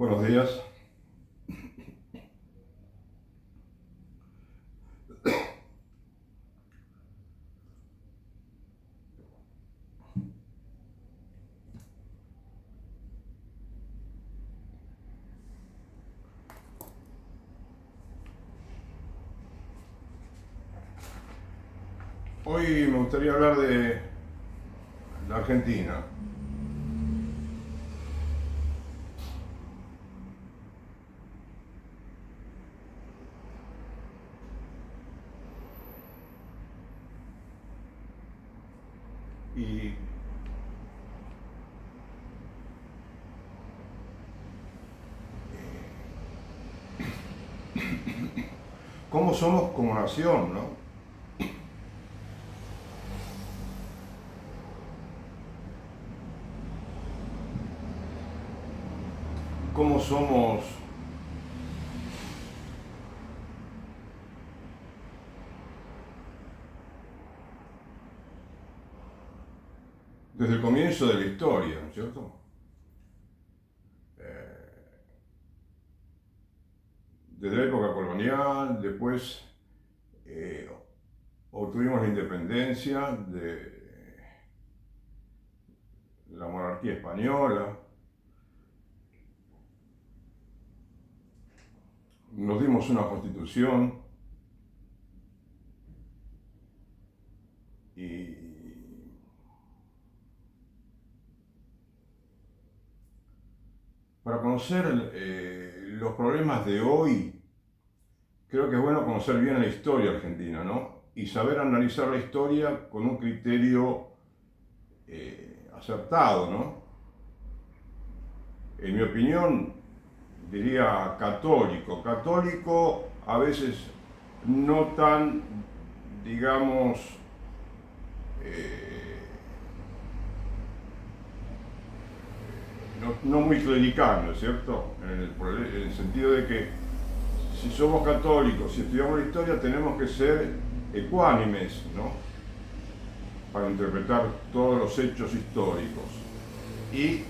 Buenos días. Hoy me gustaría hablar de la Argentina. Y cómo somos como nación, ¿no? Cómo somos desde el comienzo de la historia, ¿no es cierto? Desde la época colonial, después eh, obtuvimos la independencia de la monarquía española, nos dimos una constitución y para conocer los problemas de hoy, creo que es bueno conocer bien la historia argentina, ¿no? Y saber analizar la historia con un criterio acertado, ¿no? En mi opinión, diría católico. Católico a veces no tan, digamos, eh, no muy clerical, ¿no es cierto? En el sentido de que si somos católicos, si estudiamos la historia, tenemos que ser ecuánimes, ¿no? Para interpretar todos los hechos históricos. Y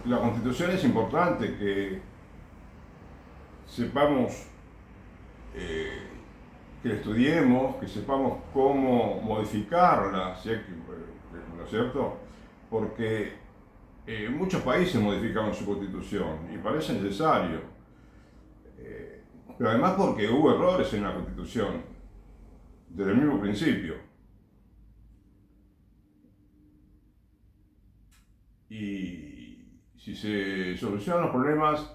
la Constitución es importante que sepamos, eh, que la estudiemos, que sepamos cómo modificarla, ¿sí? ¿No es cierto? Porque muchos países modificaron su Constitución y parece necesario. Pero además porque hubo errores en la Constitución desde el mismo principio. Y si se solucionan los problemas,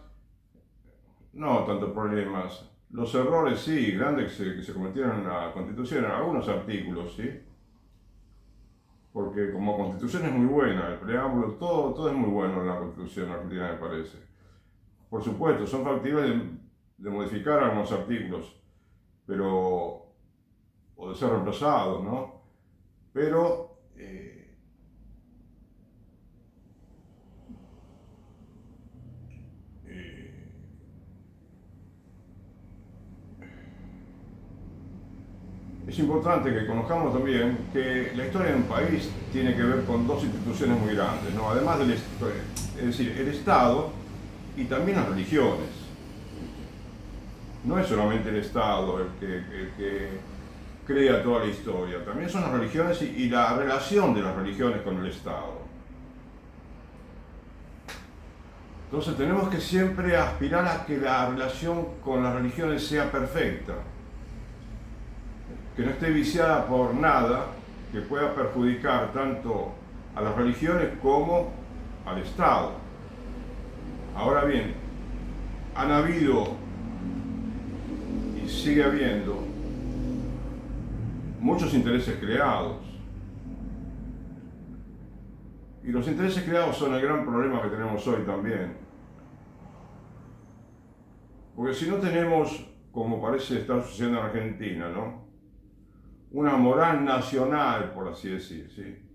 no tanto problemas, los errores sí, grandes que se cometieron en la Constitución, en algunos artículos, ¿sí? Porque como Constitución es muy buena, el preámbulo, todo es muy bueno en la Constitución argentina, me parece. Por supuesto, son factibles de modificar algunos artículos, pero, o de ser reemplazados, ¿no? Pero eh, es importante que conozcamos también que la historia de un país tiene que ver con dos instituciones muy grandes, ¿no? Además del, es decir, el Estado y también las religiones. No es solamente el Estado el que crea toda la historia, también son las religiones y la relación de las religiones con el Estado. Entonces tenemos que siempre aspirar a que la relación con las religiones sea perfecta, que no esté viciada por nada que pueda perjudicar tanto a las religiones como al Estado. Ahora bien, han habido y sigue habiendo muchos intereses creados. Y los intereses creados son el gran problema que tenemos hoy también. Porque si no tenemos, como parece estar sucediendo en Argentina, ¿no? Una moral nacional, por así decir, ¿sí?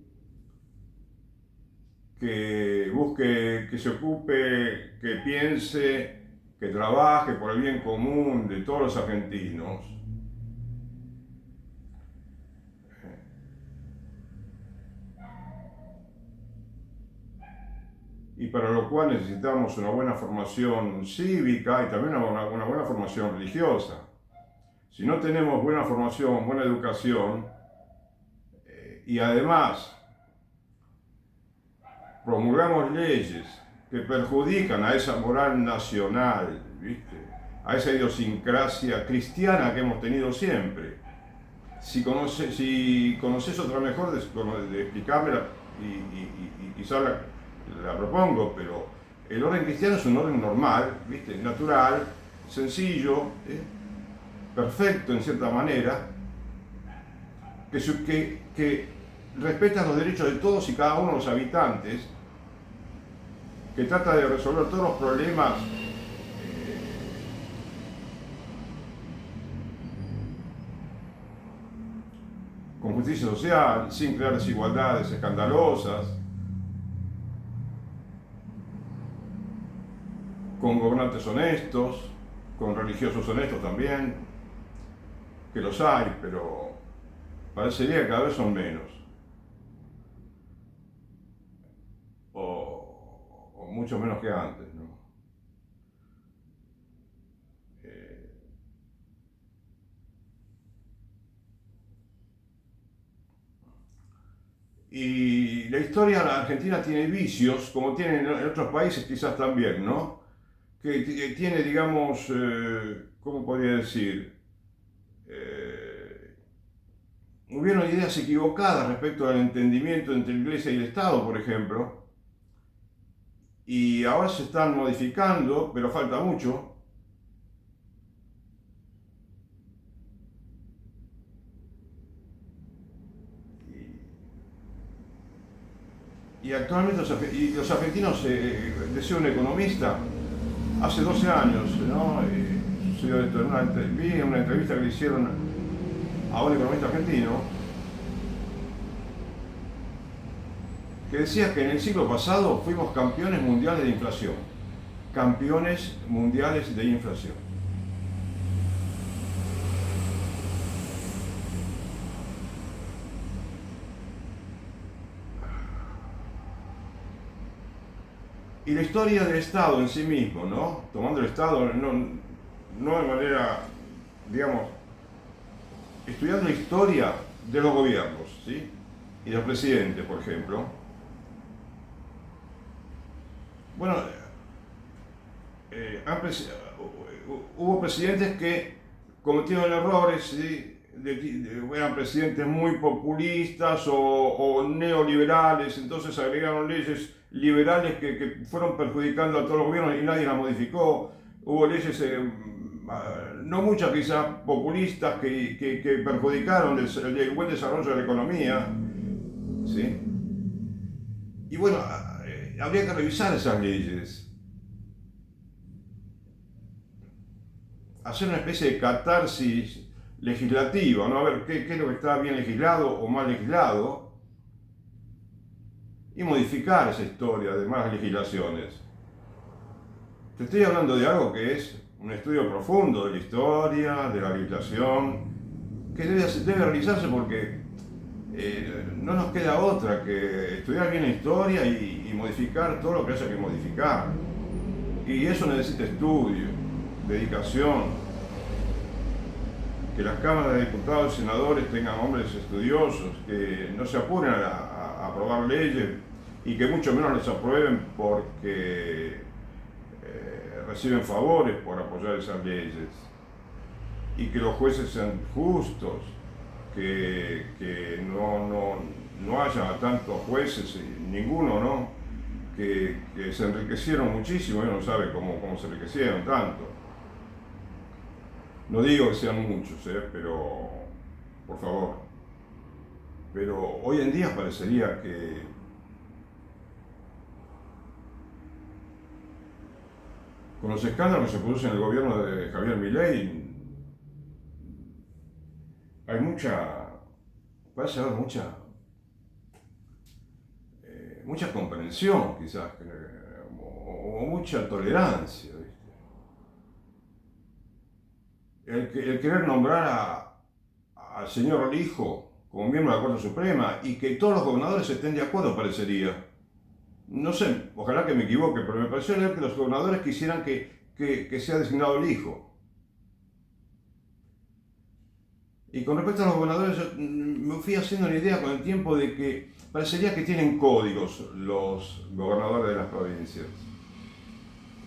Que busque, que se ocupe, que piense, que trabaje por el bien común de todos los argentinos. y para lo cual necesitamos una buena formación cívica y también una buena formación religiosa. Si no tenemos buena formación, buena educación, y además promulgamos leyes que perjudican a esa moral nacional, ¿viste? A esa idiosincrasia cristiana que hemos tenido siempre. Si conoces otra mejor de explicármela y quizá la propongo, pero el orden cristiano es un orden normal, ¿viste? Natural, sencillo, perfecto en cierta manera, que respeta los derechos de todos y cada uno de los habitantes, que trata de resolver todos los problemas con justicia social, sin crear desigualdades escandalosas, con gobernantes honestos, con religiosos honestos también, que los hay, pero parecería que cada vez son menos. O mucho menos que antes, ¿no? Y la historia de la Argentina tiene vicios, como tienen en otros países quizás también, ¿no? Que tiene, digamos, ¿cómo podría decir? Hubieron ideas equivocadas respecto al entendimiento entre la Iglesia y el Estado, por ejemplo, y ahora se están modificando, pero falta mucho. Y actualmente los argentinos, decía un economista, hace 12 años, ¿no? Sucedió esto, vi en una entrevista que le hicieron a un economista argentino, que decía que en el siglo pasado fuimos campeones mundiales de inflación. Campeones mundiales de inflación. Y la historia del Estado en sí mismo, ¿no? Tomando el Estado no de manera, digamos, estudiando la historia de los gobiernos, ¿sí? Y de los presidentes, por ejemplo. Bueno, hubo presidentes que cometieron errores, ¿sí? Eran presidentes muy populistas o neoliberales, entonces agregaron leyes liberales que fueron perjudicando a todos los gobiernos y nadie las modificó. Hubo leyes, no muchas quizás populistas, que perjudicaron el buen desarrollo de la economía, ¿sí? Y bueno, habría que revisar esas leyes, hacer una especie de catarsis legislativa, ¿no? A ver qué es lo que está bien legislado o mal legislado, y modificar esa historia de malas legislaciones. Te estoy hablando de algo que es un estudio profundo de la historia, de la legislación, que debe realizarse porque no nos queda otra que estudiar bien la historia y modificar todo lo que haya que modificar. Y eso necesita estudio, dedicación, que las cámaras de diputados y senadores tengan hombres estudiosos, que no se apuren a aprobar leyes y que mucho menos les aprueben porque reciben favores por apoyar esas leyes, y que los jueces sean justos, que no haya tantos jueces, ninguno, ¿no? Que se enriquecieron muchísimo y uno no sabe cómo se enriquecieron tanto. No digo que sean muchos, pero por favor. Pero hoy en día parecería que con los escándalos que se producen en el gobierno de Javier Milei, parece haber mucha comprensión quizás, o mucha tolerancia, ¿viste? El querer nombrar al señor Lijo como miembro de la Corte Suprema y que todos los gobernadores estén de acuerdo, parecería. no sé, ojalá que me equivoque, pero me pareció leer que los gobernadores quisieran que sea designado el hijo. Y con respecto a los gobernadores, yo me fui haciendo una idea con el tiempo de que parecería que tienen códigos los gobernadores de las provincias.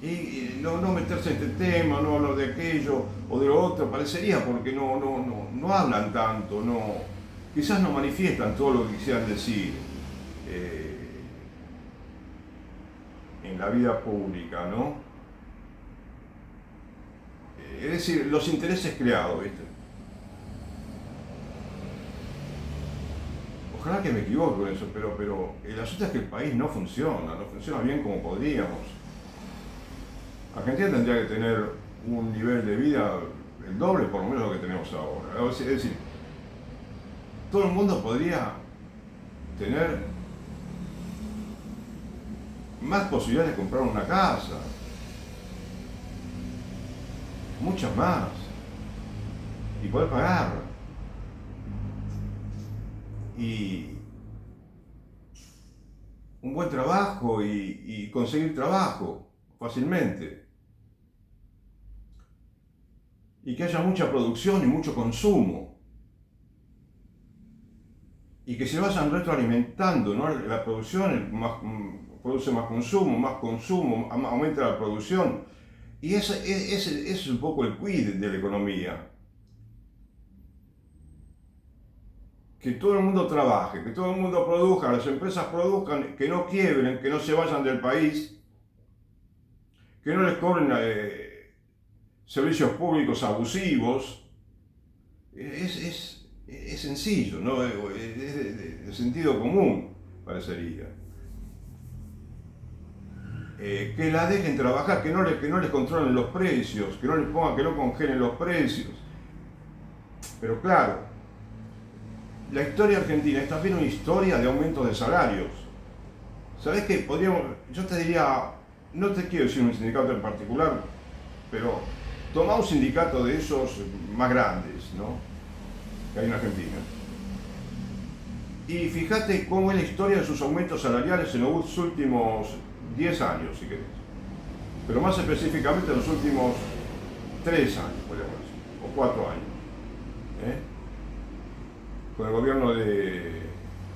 Y no meterse en este tema, no hablar de aquello o de lo otro, parecería porque no hablan tanto, quizás no manifiestan todo lo que quisieran decir eh, en la vida pública, ¿no? Es decir, los intereses creados, ¿viste? Ojalá que me equivoque con eso, pero el asunto es que el país no funciona bien como podríamos. Argentina tendría que tener un nivel de vida el doble por lo menos lo que tenemos ahora. Es decir, todo el mundo podría tener más posibilidades de comprar una casa, muchas más, y poder pagarla. Y un buen trabajo y conseguir trabajo fácilmente. Y que haya mucha producción y mucho consumo. Y que se vayan retroalimentando, ¿no? La producción produce más consumo, aumenta la producción. Y ese es un poco el quid de la economía. Que todo el mundo trabaje, que todo el mundo produzca, las empresas produzcan, que no quiebren, que no se vayan del país, que no les cobren servicios públicos abusivos. Es sencillo, ¿no? Es de sentido común, parecería. Que la dejen trabajar, que no les controlen los precios, que no les pongan, que no congelen los precios. Pero claro, la historia argentina es también una historia de aumentos de salarios. ¿Sabés qué? Yo te diría, no te quiero decir un sindicato en particular, pero toma un sindicato de esos más grandes, ¿no? Que hay en Argentina. Y fíjate cómo es la historia de sus aumentos salariales en los últimos 10 años, si querés. Pero más específicamente en los últimos 3 años, podríamos decir, o 4 años. ¿Eh? Con el gobierno de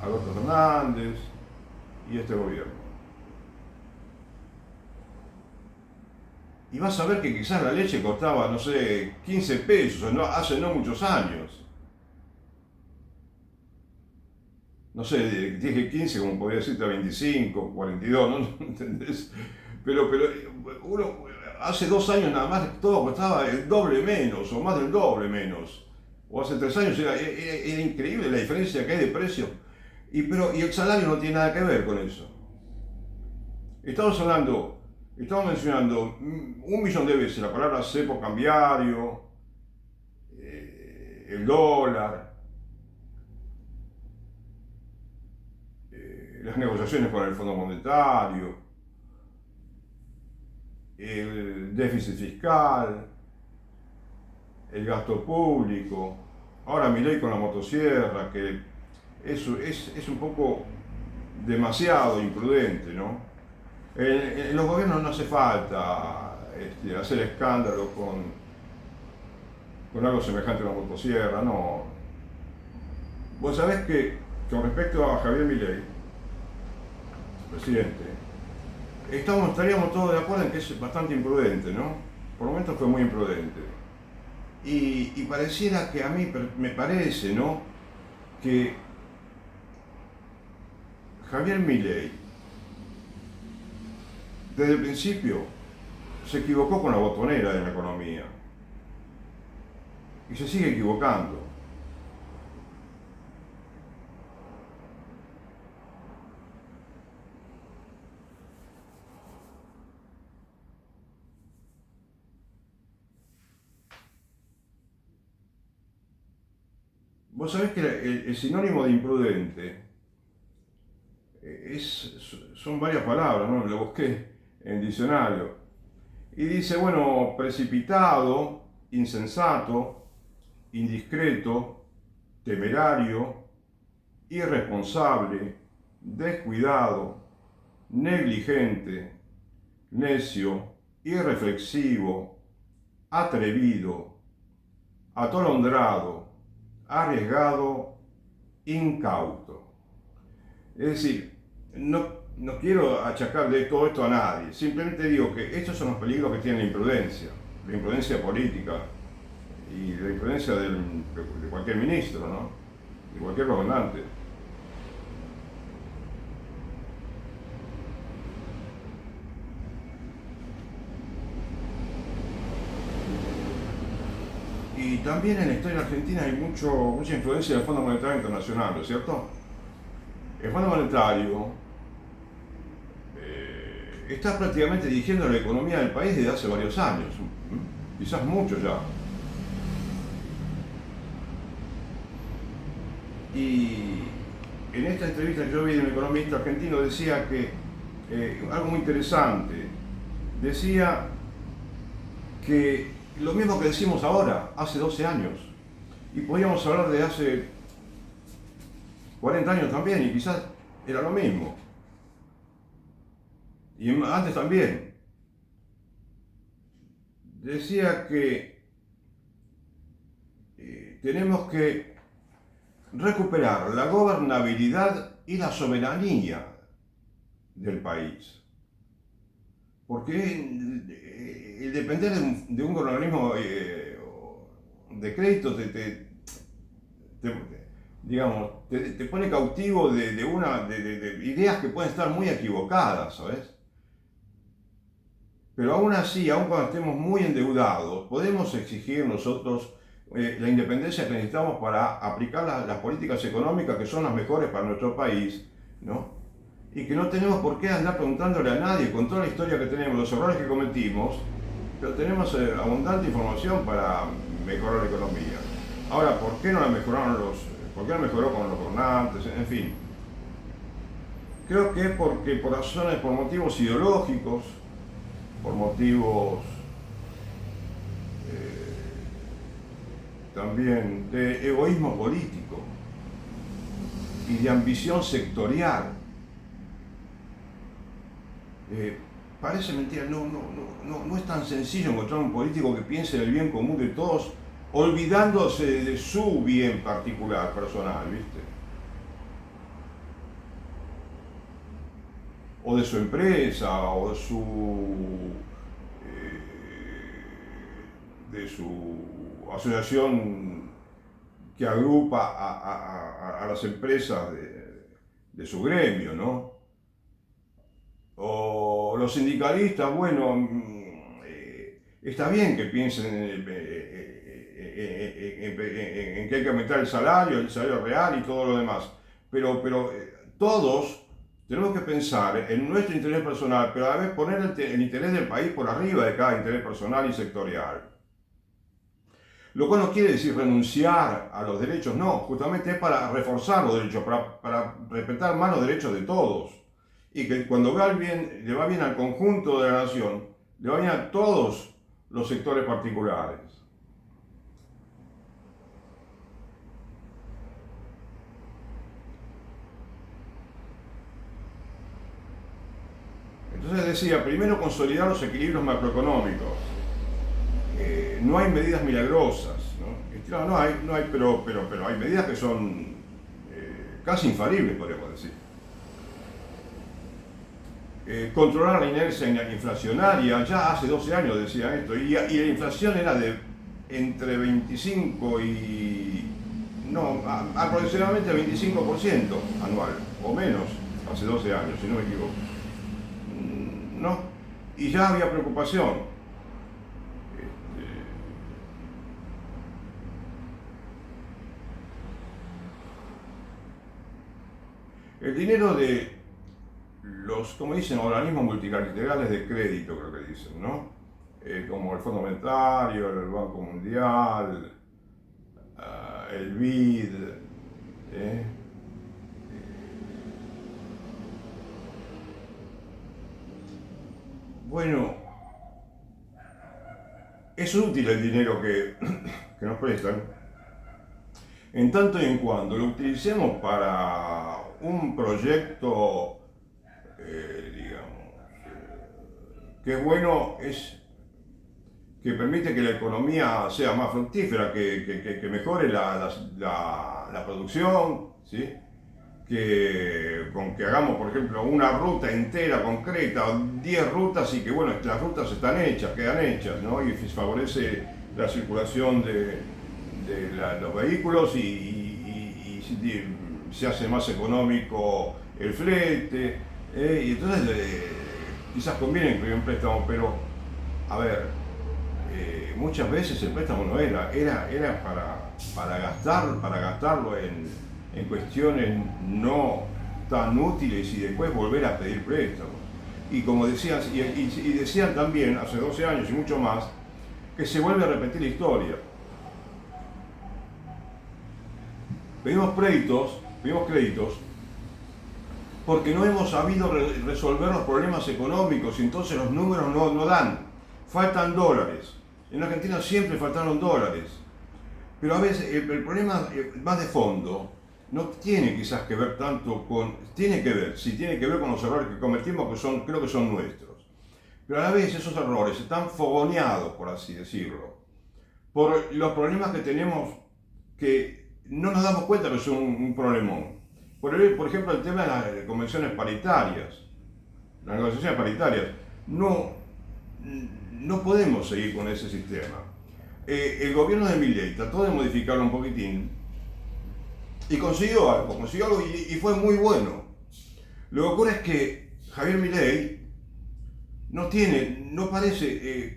Alberto Fernández y este gobierno. Y vas a ver que quizás la leche costaba, no sé, 15 pesos, hace no muchos años. No sé, dije 15 como podría decirte a 25, 42, ¿no? ¿Entendés? Pero uno, hace 2 años nada más todo costaba el doble menos, o más del doble menos. O hace 3 años era increíble la diferencia que hay de precio. Y el salario no tiene nada que ver con eso. Estamos mencionando 1.000.000 de veces la palabra cepo cambiario, el dólar, las negociaciones con el Fondo Monetario, el déficit fiscal, el gasto público, ahora Milei con la motosierra, que es un poco demasiado imprudente, ¿no? En los gobiernos no hace falta hacer escándalo con algo semejante a una motosierra, no. Vos sabés que con respecto a Javier Milei, presidente, estaríamos todos de acuerdo en que es bastante imprudente, ¿no? Por momentos fue muy imprudente. Y pareciera que a mí me parece, ¿no? Que Javier Milei, desde el principio, se equivocó con la botonera de la economía. Y se sigue equivocando. Vos sabés que el sinónimo de imprudente son varias palabras, ¿no? Lo busqué en el diccionario. Y dice, bueno, precipitado, insensato, indiscreto, temerario, irresponsable, descuidado, negligente, necio, irreflexivo, atrevido, atolondrado, arriesgado, incauto. Es decir, no quiero achacar de todo esto a nadie, simplemente digo que estos son los peligros que tiene la imprudencia política y la imprudencia de cualquier ministro, ¿no? De cualquier gobernante. Y también en la historia argentina hay mucha influencia del Fondo Monetario Internacional, ¿no es cierto? El Fondo Monetario está prácticamente dirigiendo la economía del país desde hace varios años, quizás muchos ya. Y en esta entrevista que yo vi de un economista argentino decía que algo muy interesante, decía que lo mismo que decimos ahora, hace 12 años, y podríamos hablar de hace 40 años también, y quizás era lo mismo. Y antes también. Decía que tenemos que recuperar la gobernabilidad y la soberanía del país. Porque el depender de un organismo de crédito te pone cautivo de ideas que pueden estar muy equivocadas, ¿sabes? Pero aún así, aun cuando estemos muy endeudados, podemos exigir nosotros la independencia que necesitamos para aplicar las políticas económicas que son las mejores para nuestro país, ¿no? Y que no tenemos por qué andar preguntándole a nadie con toda la historia que tenemos, los errores que cometimos, pero tenemos abundante información para mejorar la economía. Ahora, ¿por qué no la mejoraron por qué no mejoró con los gobernantes? En fin, creo que es porque por motivos ideológicos, por motivos también de egoísmo político y de ambición sectorial. Parece mentira, no es tan sencillo encontrar un político que piense en el bien común de todos, olvidándose de su bien particular, personal, ¿viste? O de su empresa, o de su asociación que agrupa a las empresas de su gremio, ¿no? O los sindicalistas, bueno, está bien que piensen en que hay que aumentar el salario real y todo lo demás, pero todos tenemos que pensar en nuestro interés personal, pero a la vez poner el interés del país por arriba de cada interés personal y sectorial. Lo cual no quiere decir renunciar a los derechos, no, justamente es para reforzar los derechos, para respetar más los derechos de todos. Y que cuando le va bien al conjunto de la nación, le va bien a todos los sectores particulares. Entonces decía, primero consolidar los equilibrios macroeconómicos. No hay medidas milagrosas, ¿no? No hay, pero hay medidas que son casi infalibles, podríamos decir. Controlar la inercia inflacionaria, ya hace 12 años decía esto, y la inflación era de entre 25 y... no, aproximadamente 25% anual, o menos, hace 12 años, si no me equivoco. ¿No? Y ya había preocupación. El dinero de los, como dicen, organismos multilaterales de crédito, creo que dicen, ¿no? Como el Fondo Monetario, el Banco Mundial, el BID, bueno, es útil el dinero que nos prestan, en tanto y en cuando lo utilicemos para un proyecto, que es bueno es que permite que la economía sea más fructífera, que mejore la producción, ¿sí? Que con que hagamos, por ejemplo, una ruta entera concreta, o 10 rutas, y que bueno, las rutas están hechas, quedan hechas, ¿no? Y favorece la circulación de los vehículos y se hace más económico el flete, y entonces quizás conviene incluir un préstamo, pero a ver, muchas veces el préstamo no era para gastarlo en cuestiones no tan útiles y después volver a pedir préstamos. Y como decías, y decían también hace 12 años y mucho más, que se vuelve a repetir la historia. Pedimos créditos, porque no hemos sabido resolver los problemas económicos y entonces los números no dan. Faltan dólares. En Argentina siempre faltaron dólares. Pero a veces el problema más de fondo no tiene quizás que ver tanto con... Tiene que ver con los errores que cometimos, que creo que son nuestros. Pero a la vez esos errores están fogoneados, por así decirlo, por los problemas que tenemos que no nos damos cuenta que son un problemón. Por ejemplo, el tema de las convenciones paritarias. Las negociaciones paritarias. No podemos seguir con ese sistema. El gobierno de Milei trató de modificarlo un poquitín y consiguió algo y fue muy bueno. Lo que ocurre es que Javier Milei no parece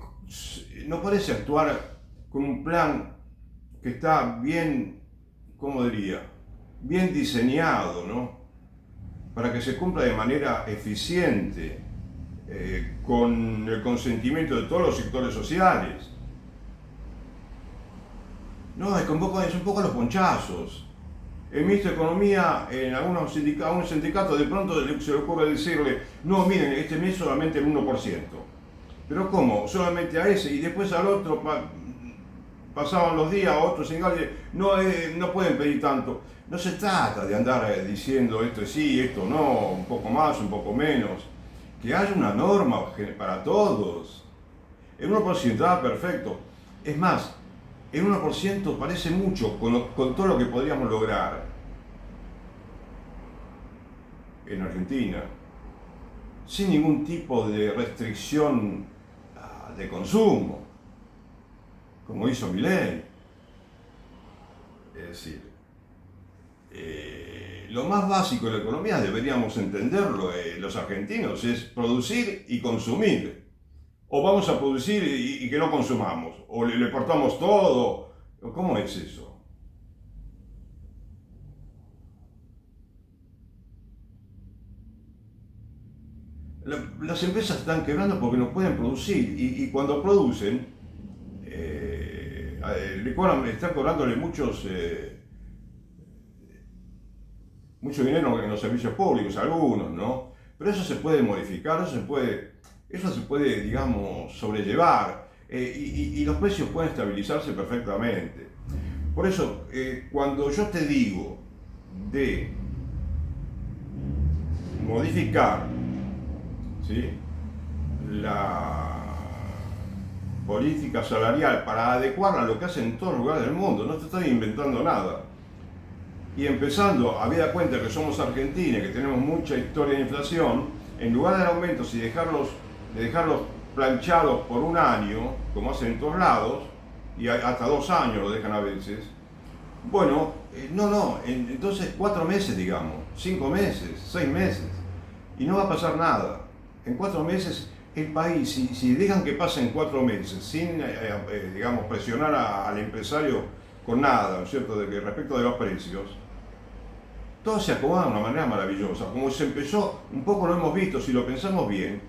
actuar con un plan que está bien, ¿cómo diría? Bien diseñado, ¿no? Para que se cumpla de manera eficiente, con el consentimiento de todos los sectores sociales. No, es un poco a los ponchazos. El ministro de Economía, en algunos sindicatos, de pronto se le ocurre decirle: no, miren, este mes solamente el 1%. Pero ¿cómo? Solamente a ese, y después al otro pasaban los días, a otros señales, no pueden pedir tanto. No se trata de andar diciendo esto sí, esto no, un poco más, un poco menos. Que haya una norma para todos. El 1% está perfecto. Es más, el 1% parece mucho con todo lo que podríamos lograr en Argentina, sin ningún tipo de restricción de consumo, como hizo Milei. Es decir, lo más básico de la economía deberíamos entenderlo los argentinos, es producir y consumir. O vamos a producir y que no consumamos, o le cortamos todo. ¿Cómo es eso? Las empresas están quebrando porque no pueden producir, y cuando producen, están cobrándole mucho dinero en los servicios públicos, algunos, ¿no? Pero eso se puede modificar, eso se puede, digamos, sobrellevar, y los precios pueden estabilizarse perfectamente. Por eso, cuando yo te digo de modificar, ¿sí?, la política salarial para adecuarla a lo que hacen en todos los lugares del mundo, no te estoy inventando nada. Y empezando, habida cuenta que somos Argentina y que tenemos mucha historia de inflación, en lugar de aumentos y de dejarlos planchados por un año, como hacen en todos lados, y hasta 2 años lo dejan a veces, bueno, entonces 4 meses, digamos, 5 meses, 6 meses, y no va a pasar nada. En 4 meses el país, si dejan que pasen 4 meses sin, digamos, presionar al empresario con nada, ¿no es cierto?, respecto de los precios, todo se acomoda de una manera maravillosa. Como se empezó, un poco lo hemos visto, si lo pensamos bien,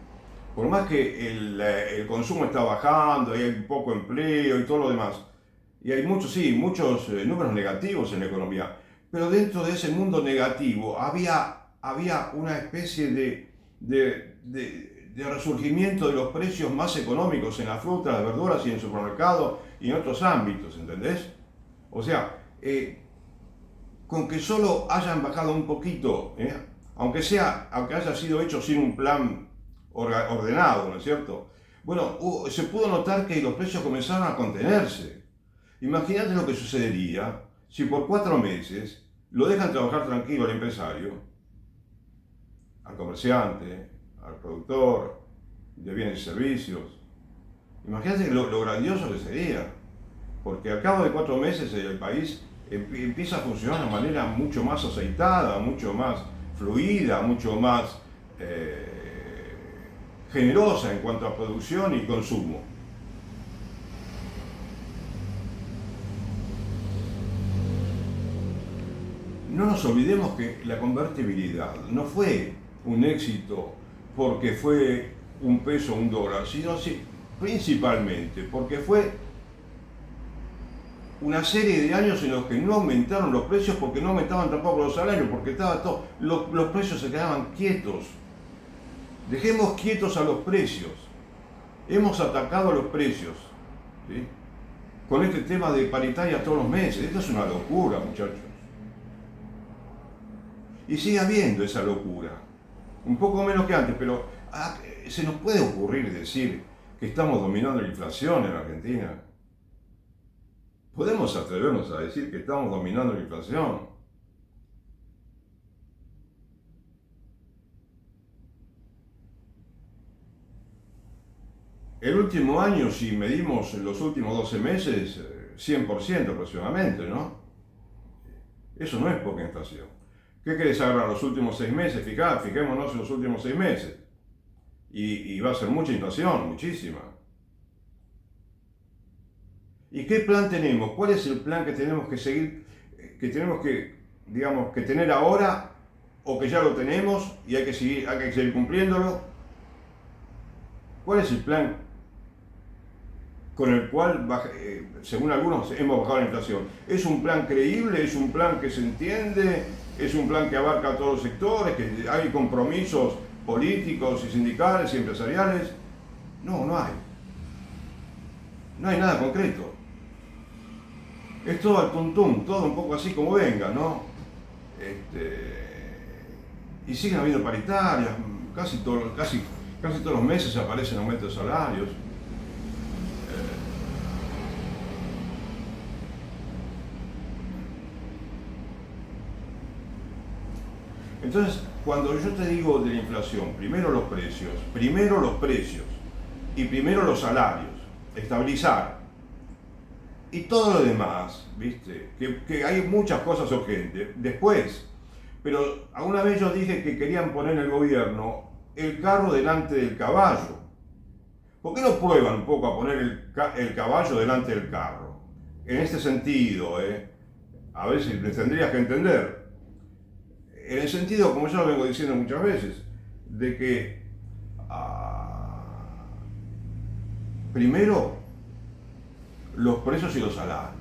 por más que el consumo está bajando, hay poco empleo y todo lo demás, y hay muchos números negativos en la economía, pero dentro de ese mundo negativo había una especie de resurgimiento de los precios más económicos en las frutas, las verduras y en el supermercado y en otros ámbitos, ¿entendés? O sea, con que solo hayan bajado un poquito, aunque haya sido hecho sin un plan ordenado, ¿no es cierto? Bueno, se pudo notar que los precios comenzaron a contenerse. Imagínate lo que sucedería si por 4 meses lo dejan trabajar tranquilo al empresario, al comerciante, al productor de bienes y servicios. Imagínate lo grandioso que sería, porque al cabo de 4 meses el país empieza a funcionar de una manera mucho más aceitada, mucho más fluida, mucho más generosa en cuanto a producción y consumo. No nos olvidemos que la convertibilidad no fue un éxito porque fue un peso o un dólar, sino principalmente porque fue una serie de años en los que no aumentaron los precios, porque no aumentaban tampoco los salarios, porque estaba todo, los precios se quedaban quietos. Dejemos quietos a los precios. Hemos atacado a los precios, ¿sí? Con este tema de paritaria todos los meses. Esto es una locura, muchachos. Y sigue habiendo esa locura. Un poco menos que antes, pero se nos puede ocurrir decir que estamos dominando la inflación en Argentina. ¿Podemos atrevernos a decir que estamos dominando la inflación? El último año, si medimos los últimos 12 meses, 100% aproximadamente, ¿no? Eso no es poca inflación. ¿Qué querés agarrar los últimos 6 meses? Fijémonos en los últimos 6 meses. Y va a ser mucha inflación, muchísima. ¿Y qué plan tenemos? ¿Cuál es el plan que tenemos que seguir, que tenemos que, digamos, que tener ahora, o que ya lo tenemos y hay que seguir cumpliéndolo? ¿Cuál es el plan con el cual, según algunos, hemos bajado la inflación? ¿Es un plan creíble? ¿Es un plan que se entiende? ¿Es un plan que abarca a todos los sectores? ¿Que hay compromisos políticos y sindicales y empresariales? No, no hay. No hay nada concreto. Es todo al tuntún, todo un poco así como venga, ¿no? Y siguen habiendo paritarias, casi todos los meses aparecen aumentos de salarios. Entonces, cuando yo te digo de la inflación, primero los precios y primero los salarios, estabilizar. Y todo lo demás, ¿viste? Que hay muchas cosas urgentes. Después, pero alguna vez yo dije que querían poner en el gobierno el carro delante del caballo. ¿Por qué no prueban un poco a poner el caballo delante del carro? En este sentido, a ver si me tendrías que entender. En el sentido, como yo lo vengo diciendo muchas veces, de que primero los precios y los salarios.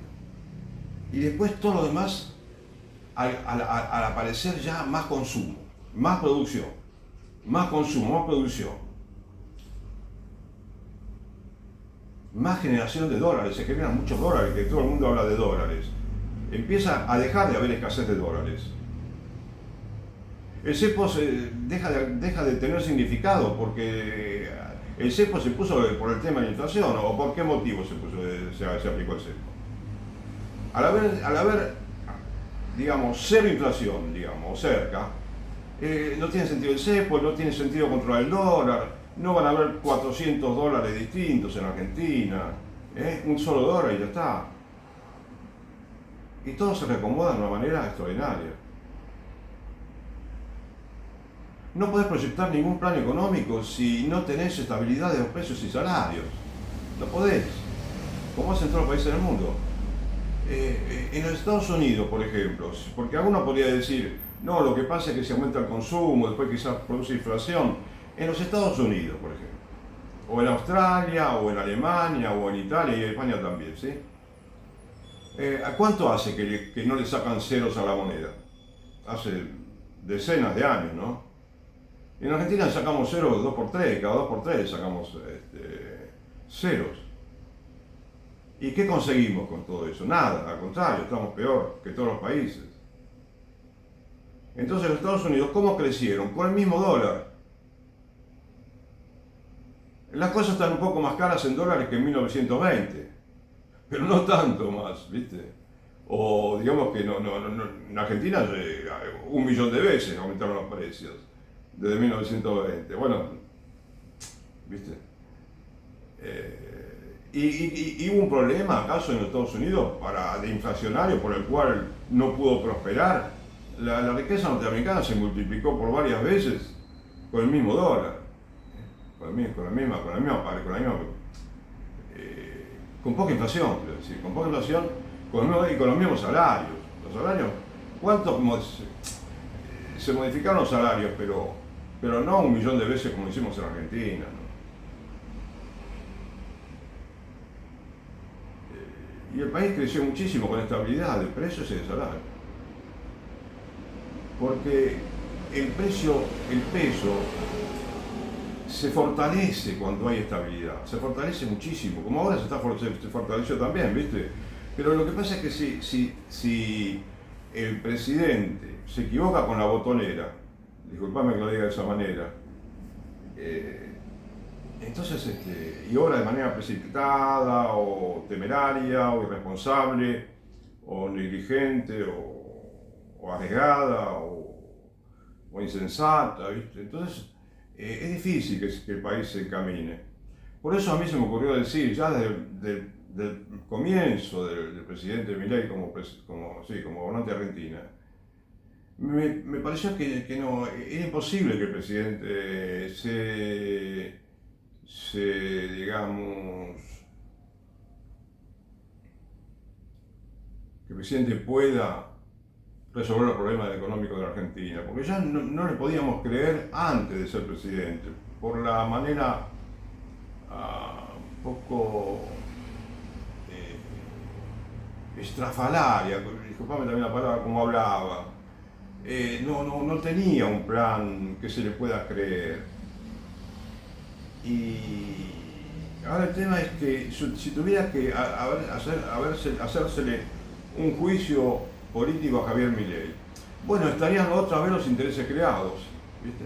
Y después todo lo demás, al aparecer ya más consumo, más producción, más consumo, más producción, más generación de dólares, se generan muchos dólares, que todo el mundo habla de dólares. Empieza a dejar de haber escasez de dólares. El cepo deja de tener significado porque el cepo se puso por el tema de la inflación, o por qué motivo se aplicó el cepo. Al haber, digamos, cero inflación, digamos, cerca, no tiene sentido el cepo, no tiene sentido controlar el dólar, no van a haber 400 dólares distintos en Argentina, un solo dólar y ya está. Y todo se reacomoda de una manera extraordinaria. No podés proyectar ningún plan económico si no tenés estabilidad de los precios y salarios. No podés. Como hacen todos los países del mundo. En los Estados Unidos, por ejemplo, porque alguno podría decir, no, lo que pasa es que se aumenta el consumo, después quizás produce inflación. En los Estados Unidos, por ejemplo, o en Australia, o en Alemania, o en Italia y en España también, ¿sí? ¿A cuánto hace que no le sacan ceros a la moneda? Hace decenas de años, ¿no? En Argentina sacamos ceros 2x3, cada 2x3 sacamos ceros. ¿Y qué conseguimos con todo eso? Nada, al contrario, estamos peor que todos los países. Entonces los Estados Unidos, ¿cómo crecieron? Con el mismo dólar. Las cosas están un poco más caras en dólares que en 1920, pero no tanto más, ¿viste? O digamos que en Argentina 1 millón de veces aumentaron los precios desde 1920. Bueno, ¿viste? ¿Y hubo un problema acaso en los Estados Unidos de inflacionario por el cual no pudo prosperar? La riqueza norteamericana se multiplicó por varias veces con el mismo dólar, con poca inflación, quiero decir, con poca inflación y con los mismos salarios. Los salarios, ¿cuánto se modificaron los salarios? Pero no 1 millón de veces como hicimos en Argentina, ¿no? Y el país creció muchísimo con estabilidad de precios y de salarios. Porque el peso se fortalece cuando hay estabilidad, se fortalece muchísimo, como ahora se fortaleció también, ¿viste? Pero lo que pasa es que si el presidente se equivoca con la botonera, disculpame que lo diga de esa manera, entonces, y obra de manera precipitada, o temeraria, o irresponsable, o negligente, o arriesgada, o insensata, ¿viste? Entonces, es difícil que el país se encamine. Por eso a mí se me ocurrió decir, ya desde el comienzo del presidente Milei como gobernante de Argentina, me pareció que no, era imposible que el presidente digamos, que el presidente pueda resolver los problemas económicos de la Argentina, porque ya no le podíamos creer antes de ser presidente, por la manera un poco estrafalaria, disculpame también la palabra, como hablaba. No tenía un plan que se le pueda creer. Y ahora el tema es que si tuviera que hacérsele un juicio político a Javier Milei, bueno, estarían otra vez los intereses creados, ¿viste?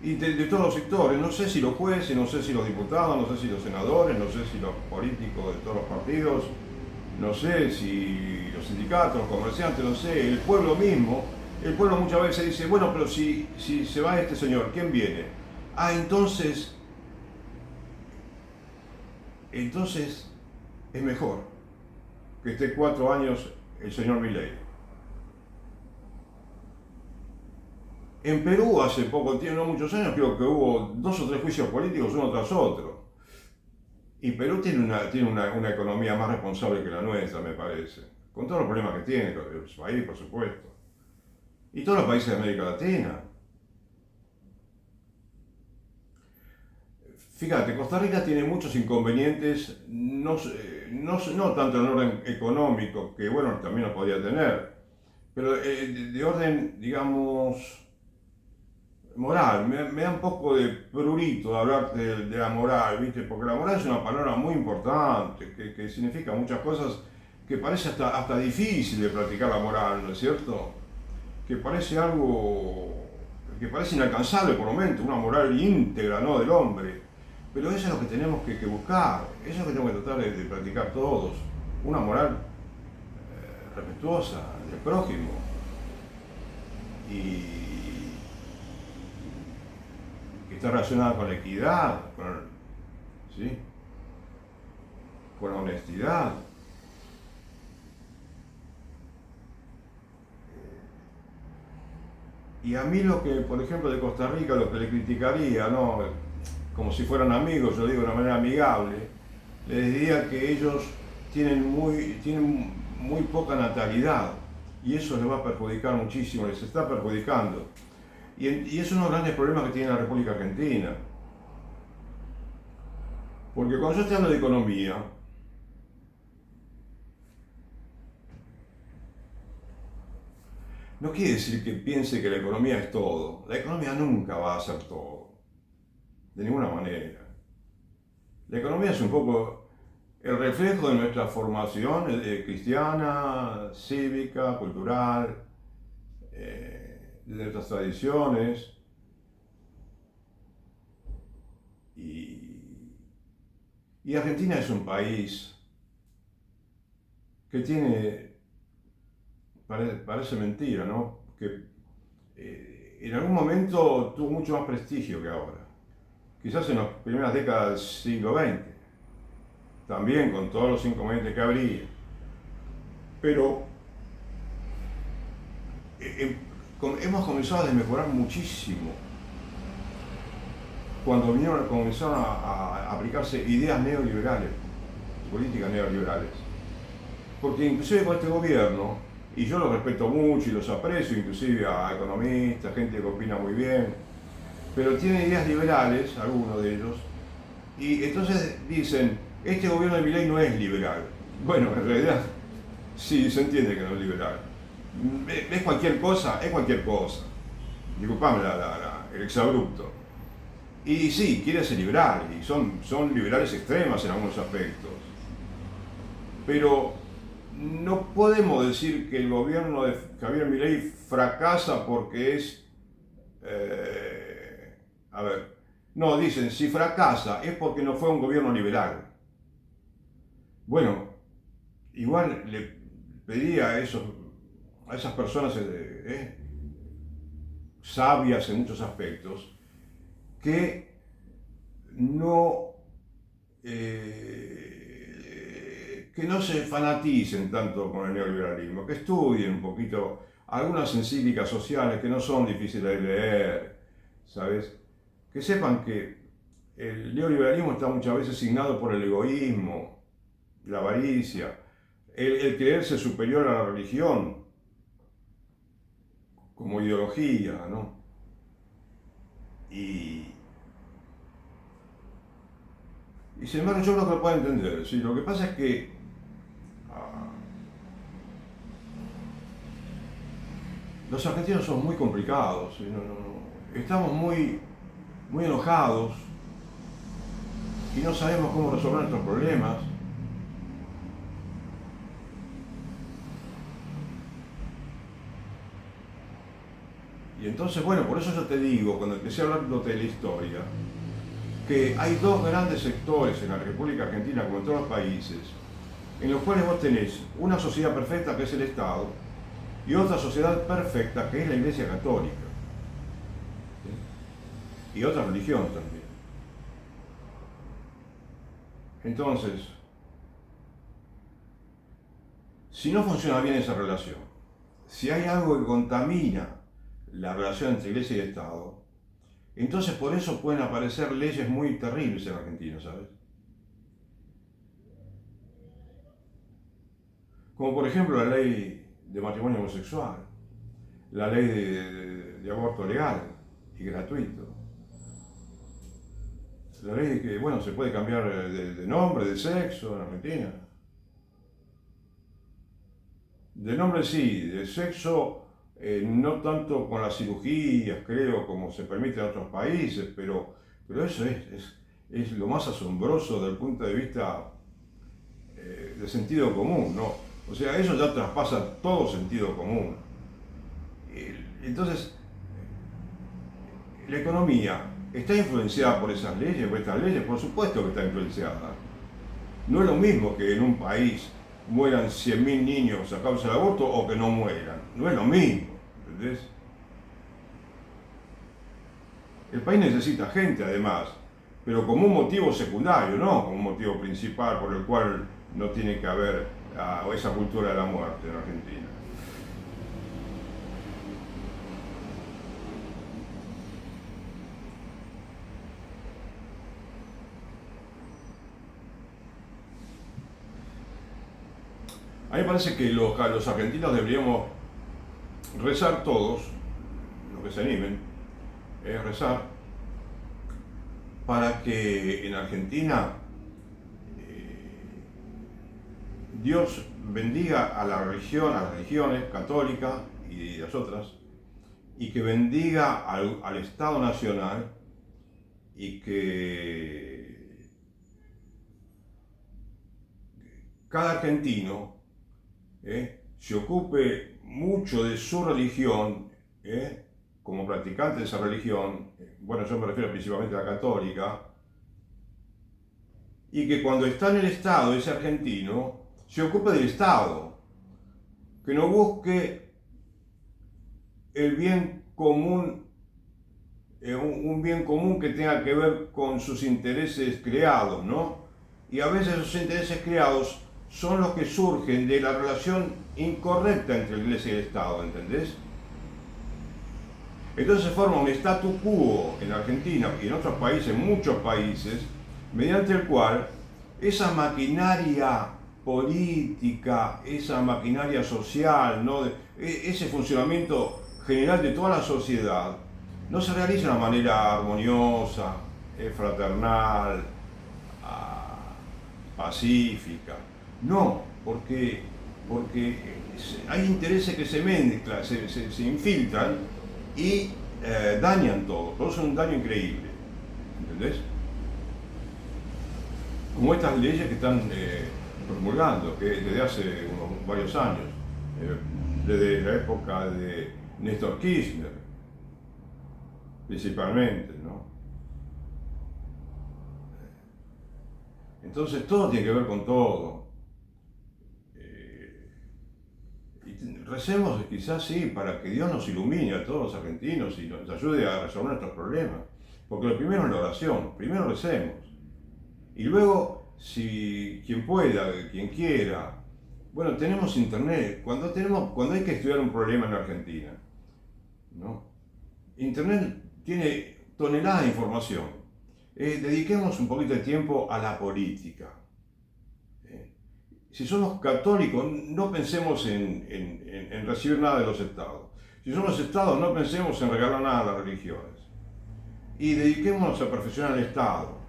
Y de todos los sectores, no sé si los jueces, no sé si los diputados, no sé si los senadores, no sé si los políticos de todos los partidos, no sé si los sindicatos, los comerciantes, no sé, el pueblo mismo. El pueblo muchas veces dice, bueno, pero si se va este señor, ¿quién viene? Ah, entonces es mejor que esté 4 años el señor Milei. En Perú hace poco tiempo, no muchos años, creo que hubo 2 o 3 juicios políticos uno tras otro. Y Perú tiene una economía más responsable que la nuestra, me parece. Con todos los problemas que tiene el país, por supuesto. Y todos los países de América Latina. Fíjate, Costa Rica tiene muchos inconvenientes, no tanto en orden económico, que bueno, también los podría tener, pero de orden, digamos, moral. Me da un poco de prurito hablar de la moral, ¿viste? Porque la moral es una palabra muy importante, que significa muchas cosas, que parece hasta difícil de practicar la moral, ¿no es cierto? Que parece algo que parece inalcanzable por momentos, una moral íntegra, ¿no?, del hombre. Pero eso es lo que tenemos que buscar, eso es lo que tenemos que tratar de practicar todos, una moral respetuosa del prójimo y que está relacionada con la equidad, ¿sí?, con la honestidad. Y a mí lo que, por ejemplo, de Costa Rica, lo que le criticaría, ¿no?, como si fueran amigos, yo digo de una manera amigable, les diría que ellos tienen muy poca natalidad y eso les va a perjudicar muchísimo, les está perjudicando. Y es uno de los grandes problemas que tiene la República Argentina. Porque cuando yo estoy hablando de economía, no quiere decir que piense que la economía es todo. La economía nunca va a ser todo, de ninguna manera. La economía es un poco el reflejo de nuestra formación cristiana, cívica, cultural, de nuestras tradiciones. Y, y Argentina es un país que tiene, parece mentira, ¿no? Que en algún momento tuvo mucho más prestigio que ahora. Quizás en las primeras décadas del siglo XX, también con todos los inconvenientes que habría. Pero hemos comenzado a desmejorar muchísimo cuando comenzaron a aplicarse ideas neoliberales, políticas neoliberales. Porque inclusive con este gobierno, y yo los respeto mucho y los aprecio, inclusive a economistas, gente que opina muy bien, pero tienen ideas liberales, algunos de ellos, y entonces dicen, este gobierno de Milei no es liberal. Bueno, en realidad sí, se entiende que no es liberal. ¿Es cualquier cosa? Es cualquier cosa. Disculpame el exabrupto. Y sí, quiere ser liberal, y son liberales extremas en algunos aspectos. Pero no podemos decir que el gobierno de Javier Milei fracasa porque es... a ver, no, dicen, si fracasa es porque no fue un gobierno liberal. Bueno, igual le pediría a esas personas sabias en muchos aspectos que que no se fanaticen tanto con el neoliberalismo, que estudien un poquito algunas encíclicas sociales que no son difíciles de leer, ¿sabes? Que sepan que el neoliberalismo está muchas veces signado por el egoísmo, la avaricia, el creerse superior a la religión como ideología, ¿no? Y sin embargo yo creo que lo puedo entender, ¿sí? Lo que pasa es que los argentinos son muy complicados, ¿sí? Estamos muy enojados y no sabemos cómo resolver nuestros problemas. Y entonces, bueno, por eso yo te digo, cuando empecé a hablarte de la historia, que hay dos grandes sectores en la República Argentina, como en todos los países, en los cuales vos tenés una sociedad perfecta, que es el Estado, y otra sociedad perfecta, que es la Iglesia Católica. ¿Sí? Y otra religión también. Entonces, si no funciona bien esa relación, si hay algo que contamina la relación entre Iglesia y Estado, entonces por eso pueden aparecer leyes muy terribles en Argentina, ¿sabes? Como por ejemplo la ley de matrimonio homosexual, la ley de aborto legal y gratuito, la ley de que, bueno, se puede cambiar de nombre, de sexo en Argentina. De nombre sí, de sexo no tanto con las cirugías, creo, como se permite en otros países, pero eso es lo más asombroso desde el punto de vista de sentido común, ¿no? O sea, eso ya traspasa todo sentido común. Entonces, la economía está influenciada por esas leyes, por estas leyes, por supuesto que está influenciada. No es lo mismo que en un país mueran 100.000 niños a causa del aborto o que no mueran. No es lo mismo, ¿entendés? El país necesita gente además, pero como un motivo secundario, no como un motivo principal por el cual no tiene que haber esa cultura de la muerte en Argentina. A mí me parece que los argentinos deberíamos rezar todos, los que se animen, rezar para que en Argentina Dios bendiga a la religión, a las religiones católicas y las otras, y que bendiga al Estado Nacional y que cada argentino se ocupe mucho de su religión, como practicante de esa religión, bueno, yo me refiero principalmente a la católica, y que cuando está en el Estado, ese argentino, se ocupe del Estado, que no busque el bien común, un bien común que tenga que ver con sus intereses creados, ¿no? Y a veces esos intereses creados son los que surgen de la relación incorrecta entre la Iglesia y el Estado, ¿entendés? Entonces se forma un statu quo en Argentina y en otros países, muchos países, mediante el cual esa maquinaria política, esa maquinaria social, ¿no? Ese funcionamiento general de toda la sociedad, no se realiza de una manera armoniosa, fraternal, pacífica. No, porque hay intereses que se mezclan, se infiltran y dañan todo. Todo es un daño increíble. ¿Entendés? Como estas leyes que están promulgando, que desde hace varios años, desde la época de Néstor Kirchner, principalmente, ¿no? Entonces todo tiene que ver con todo. Y recemos quizás sí para que Dios nos ilumine a todos los argentinos y nos ayude a resolver nuestros problemas. Porque lo primero es la oración, primero recemos. Y luego, si quien pueda, quien quiera, bueno, tenemos internet. Cuando hay que estudiar un problema en la Argentina, ¿no? Internet tiene toneladas de información. Dediquemos un poquito de tiempo a la política. Si somos católicos, no pensemos en recibir nada de los estados. Si somos estados, no pensemos en regalar nada a las religiones. Y dediquémonos a perfeccionar el Estado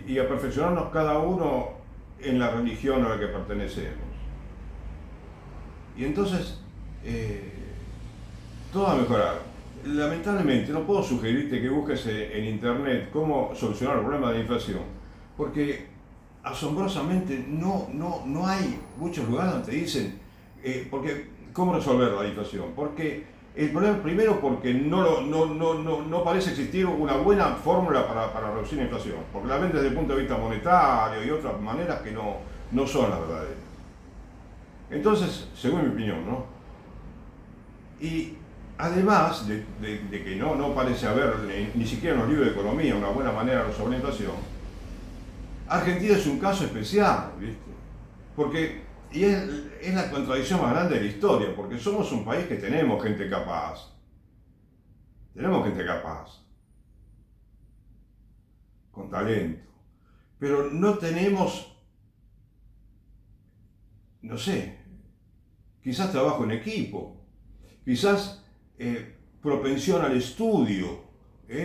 y a perfeccionarnos cada uno en la religión a la que pertenecemos. Y entonces, todo va a mejorar. Lamentablemente, no puedo sugerirte que busques en internet cómo solucionar el problema de la inflación, porque asombrosamente no hay muchos lugares donde te dicen cómo resolver la inflación. Porque el problema, primero, porque no parece existir una buena fórmula para reducir la inflación, porque la ven desde el punto de vista monetario y otras maneras que no son las verdaderas. Entonces, según mi opinión, ¿no? Y además de que no parece haber ni siquiera en los libros de economía una buena manera de resolver la inflación, Argentina es un caso especial, ¿viste? Porque, y es la contradicción más grande de la historia, porque somos un país que tenemos gente capaz, con talento, pero no tenemos, no sé, quizás trabajo en equipo, quizás propensión al estudio,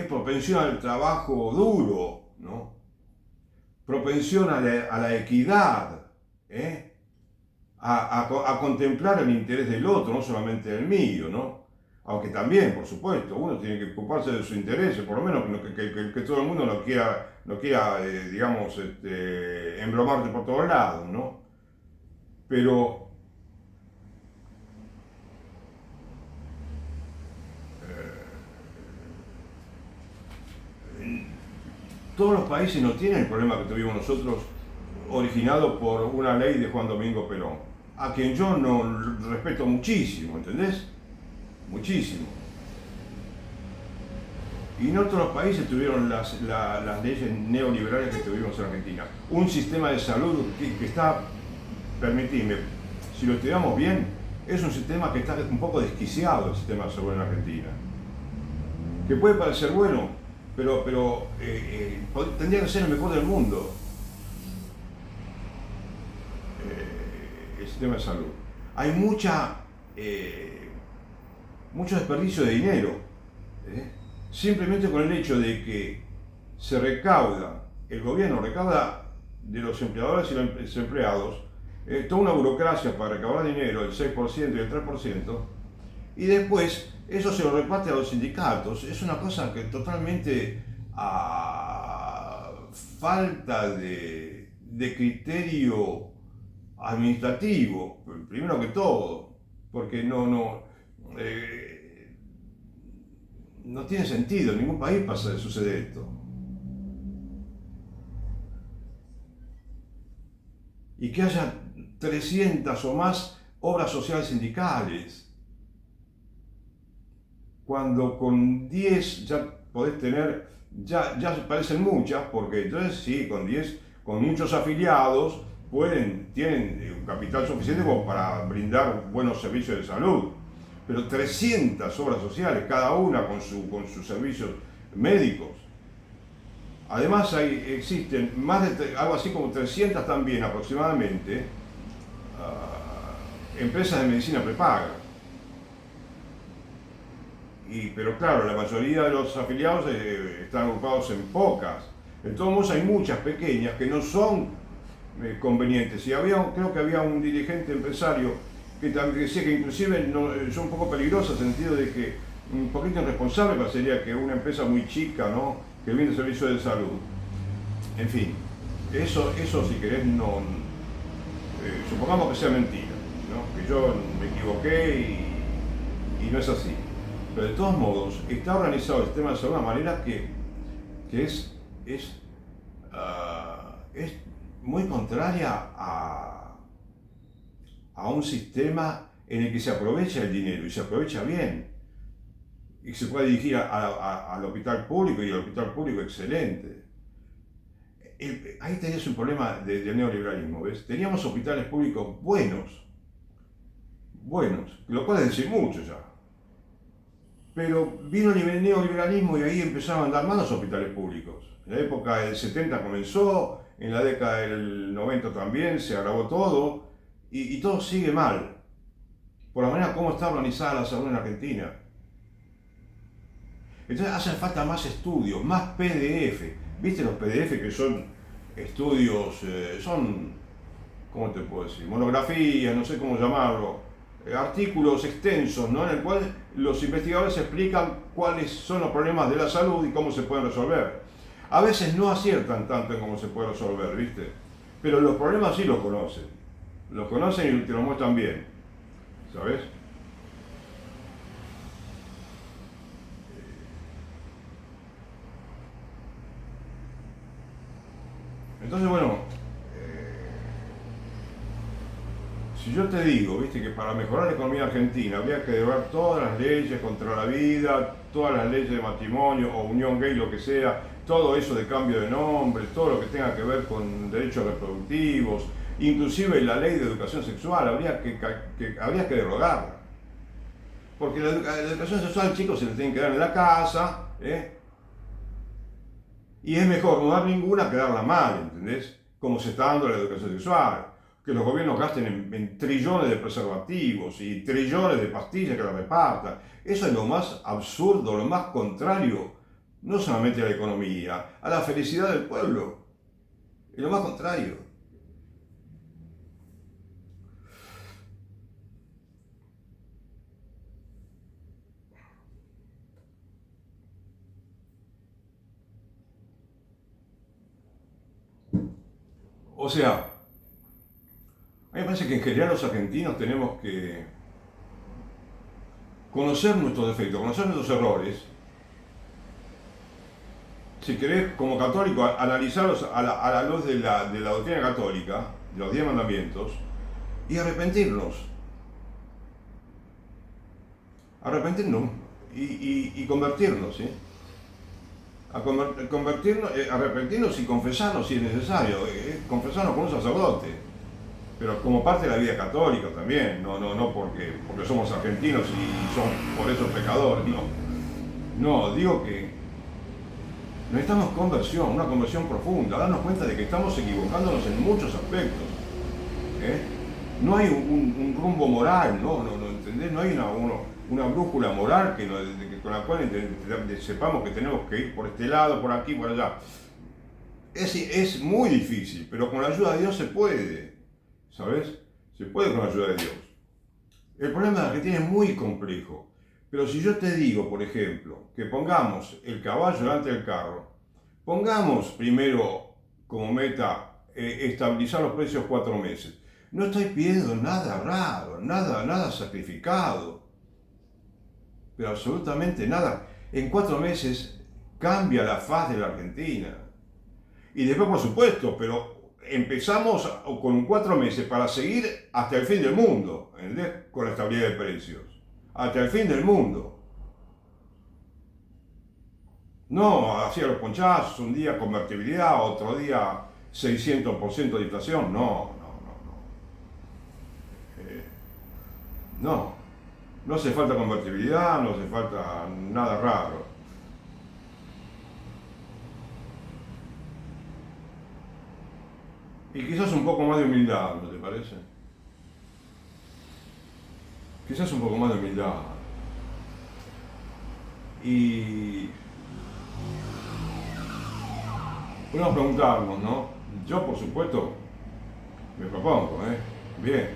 propensión al trabajo duro, ¿no? Propensión a la equidad, a contemplar el interés del otro, no solamente el mío, ¿no? Aunque también, por supuesto, uno tiene que ocuparse de sus intereses, por lo menos que todo el mundo no quiera digamos, embromarte por todos lados, ¿no? Pero todos los países no tienen el problema que tuvimos nosotros, originado por una ley de Juan Domingo Perón, a quien yo no respeto muchísimo, ¿entendés? Muchísimo. Y no todos los países tuvieron las leyes neoliberales que tuvimos en Argentina. Un sistema de salud que está, permitidme, si lo estudiamos bien, es un sistema que está un poco desquiciado, el sistema de salud en Argentina. Que puede parecer bueno, pero tendría que ser el mejor del mundo, el sistema de salud. Hay mucho desperdicio de dinero, simplemente con el hecho de que el gobierno recauda de los empleadores y los empleados toda una burocracia para recaudar dinero, el 6% y el 3%, y después eso se lo reparte a los sindicatos. Es una cosa que totalmente falta de criterio administrativo, primero que todo, porque no tiene sentido, en ningún país sucede esto. y que haya 300 o más obras sociales sindicales, cuando con 10 ya podés tener, ya parecen muchas, porque entonces sí, con 10, con muchos afiliados, tienen un capital suficiente como para brindar buenos servicios de salud. Pero 300 obras sociales, cada una con sus servicios médicos. Además existen algo así como 300 también aproximadamente empresas de medicina prepaga. Pero claro, la mayoría de los afiliados están agrupados en pocas. De todos modos hay muchas pequeñas que no son convenientes. Y creo que había un dirigente empresario que también decía que inclusive son un poco peligrosas en el sentido de que un poquito irresponsable sería que una empresa muy chica, ¿no?, que vende servicios de salud. En fin, eso si querés supongamos que sea mentira, ¿no?, que yo me equivoqué y no es así. Pero de todos modos, está organizado el sistema de salud de una manera que es muy contraria a un sistema en el que se aprovecha el dinero y se aprovecha bien. Y se puede dirigir al hospital público y al hospital público excelente. Ahí tenías un problema del neoliberalismo, ¿ves? Teníamos hospitales públicos buenos, lo cual es decir mucho ya. Pero vino el neoliberalismo y ahí empezaron a andar mal los hospitales públicos. En la época del 70 comenzó, en la década del 90 también se agravó todo y todo sigue mal. Por la manera como está organizada la salud en Argentina. Entonces hacen falta más estudios, más PDF. ¿Viste los PDF que son estudios, ¿cómo te puedo decir? Monografías, no sé cómo llamarlo. Artículos extensos, ¿no?, en el cual los investigadores explican cuáles son los problemas de la salud y cómo se pueden resolver. A veces no aciertan tanto en cómo se puede resolver, ¿viste? Pero los problemas sí los conocen. Los conocen y te los muestran bien, ¿sabes? Entonces, bueno, si yo te digo, viste, que para mejorar la economía argentina habría que derogar todas las leyes contra la vida, todas las leyes de matrimonio o unión gay, lo que sea, todo eso de cambio de nombre, todo lo que tenga que ver con derechos reproductivos, inclusive la ley de educación sexual, habría que derogarla. Porque la educación sexual, chicos, se le tienen que dar en la casa, y es mejor no dar ninguna que darla mal, ¿entendés? Como se está dando la educación sexual. Que los gobiernos gasten en trillones de preservativos y trillones de pastillas que la repartan. Eso es lo más absurdo, lo más contrario, no solamente a la economía, a la felicidad del pueblo. Es lo más contrario. O sea, a mí me parece que en general los argentinos tenemos que conocer nuestros defectos, conocer nuestros errores. Si querés, como católico, analizarlos a la luz de la doctrina católica, de los 10 mandamientos, y arrepentirnos. Arrepentirnos y convertirnos, ¿sí? Arrepentirnos y confesarnos si es necesario, confesarnos con un sacerdote, pero como parte de la vida católica también, no porque somos argentinos y somos por eso pecadores, no, digo que necesitamos conversión, una conversión profunda, darnos cuenta de que estamos equivocándonos en muchos aspectos. No hay un rumbo moral, no, ¿entendés? No hay una brújula moral con la cual sepamos que tenemos que ir por este lado, por aquí, por allá. Es muy difícil, pero con la ayuda de Dios se puede, ¿sabes? Se puede con la ayuda de Dios. El problema de Argentina es muy complejo, pero si yo te digo, por ejemplo, que pongamos el caballo delante del carro, pongamos primero como meta estabilizar los precios 4 meses. No estoy pidiendo nada raro, nada sacrificado, pero absolutamente nada. En 4 meses cambia la faz de la Argentina. Y después, por supuesto, pero empezamos con 4 meses para seguir hasta el fin del mundo, ¿entendés? Con la estabilidad de precios. Hasta el fin del mundo. No, hacía los ponchazos, un día convertibilidad, otro día 600% de inflación. No, no, no, no. No, no hace falta convertibilidad, no hace falta nada raro. Y quizás un poco más de humildad, ¿no te parece? Quizás un poco más de humildad. Y podemos preguntarnos, ¿no? Yo, por supuesto, me propongo, ¿eh? Bien.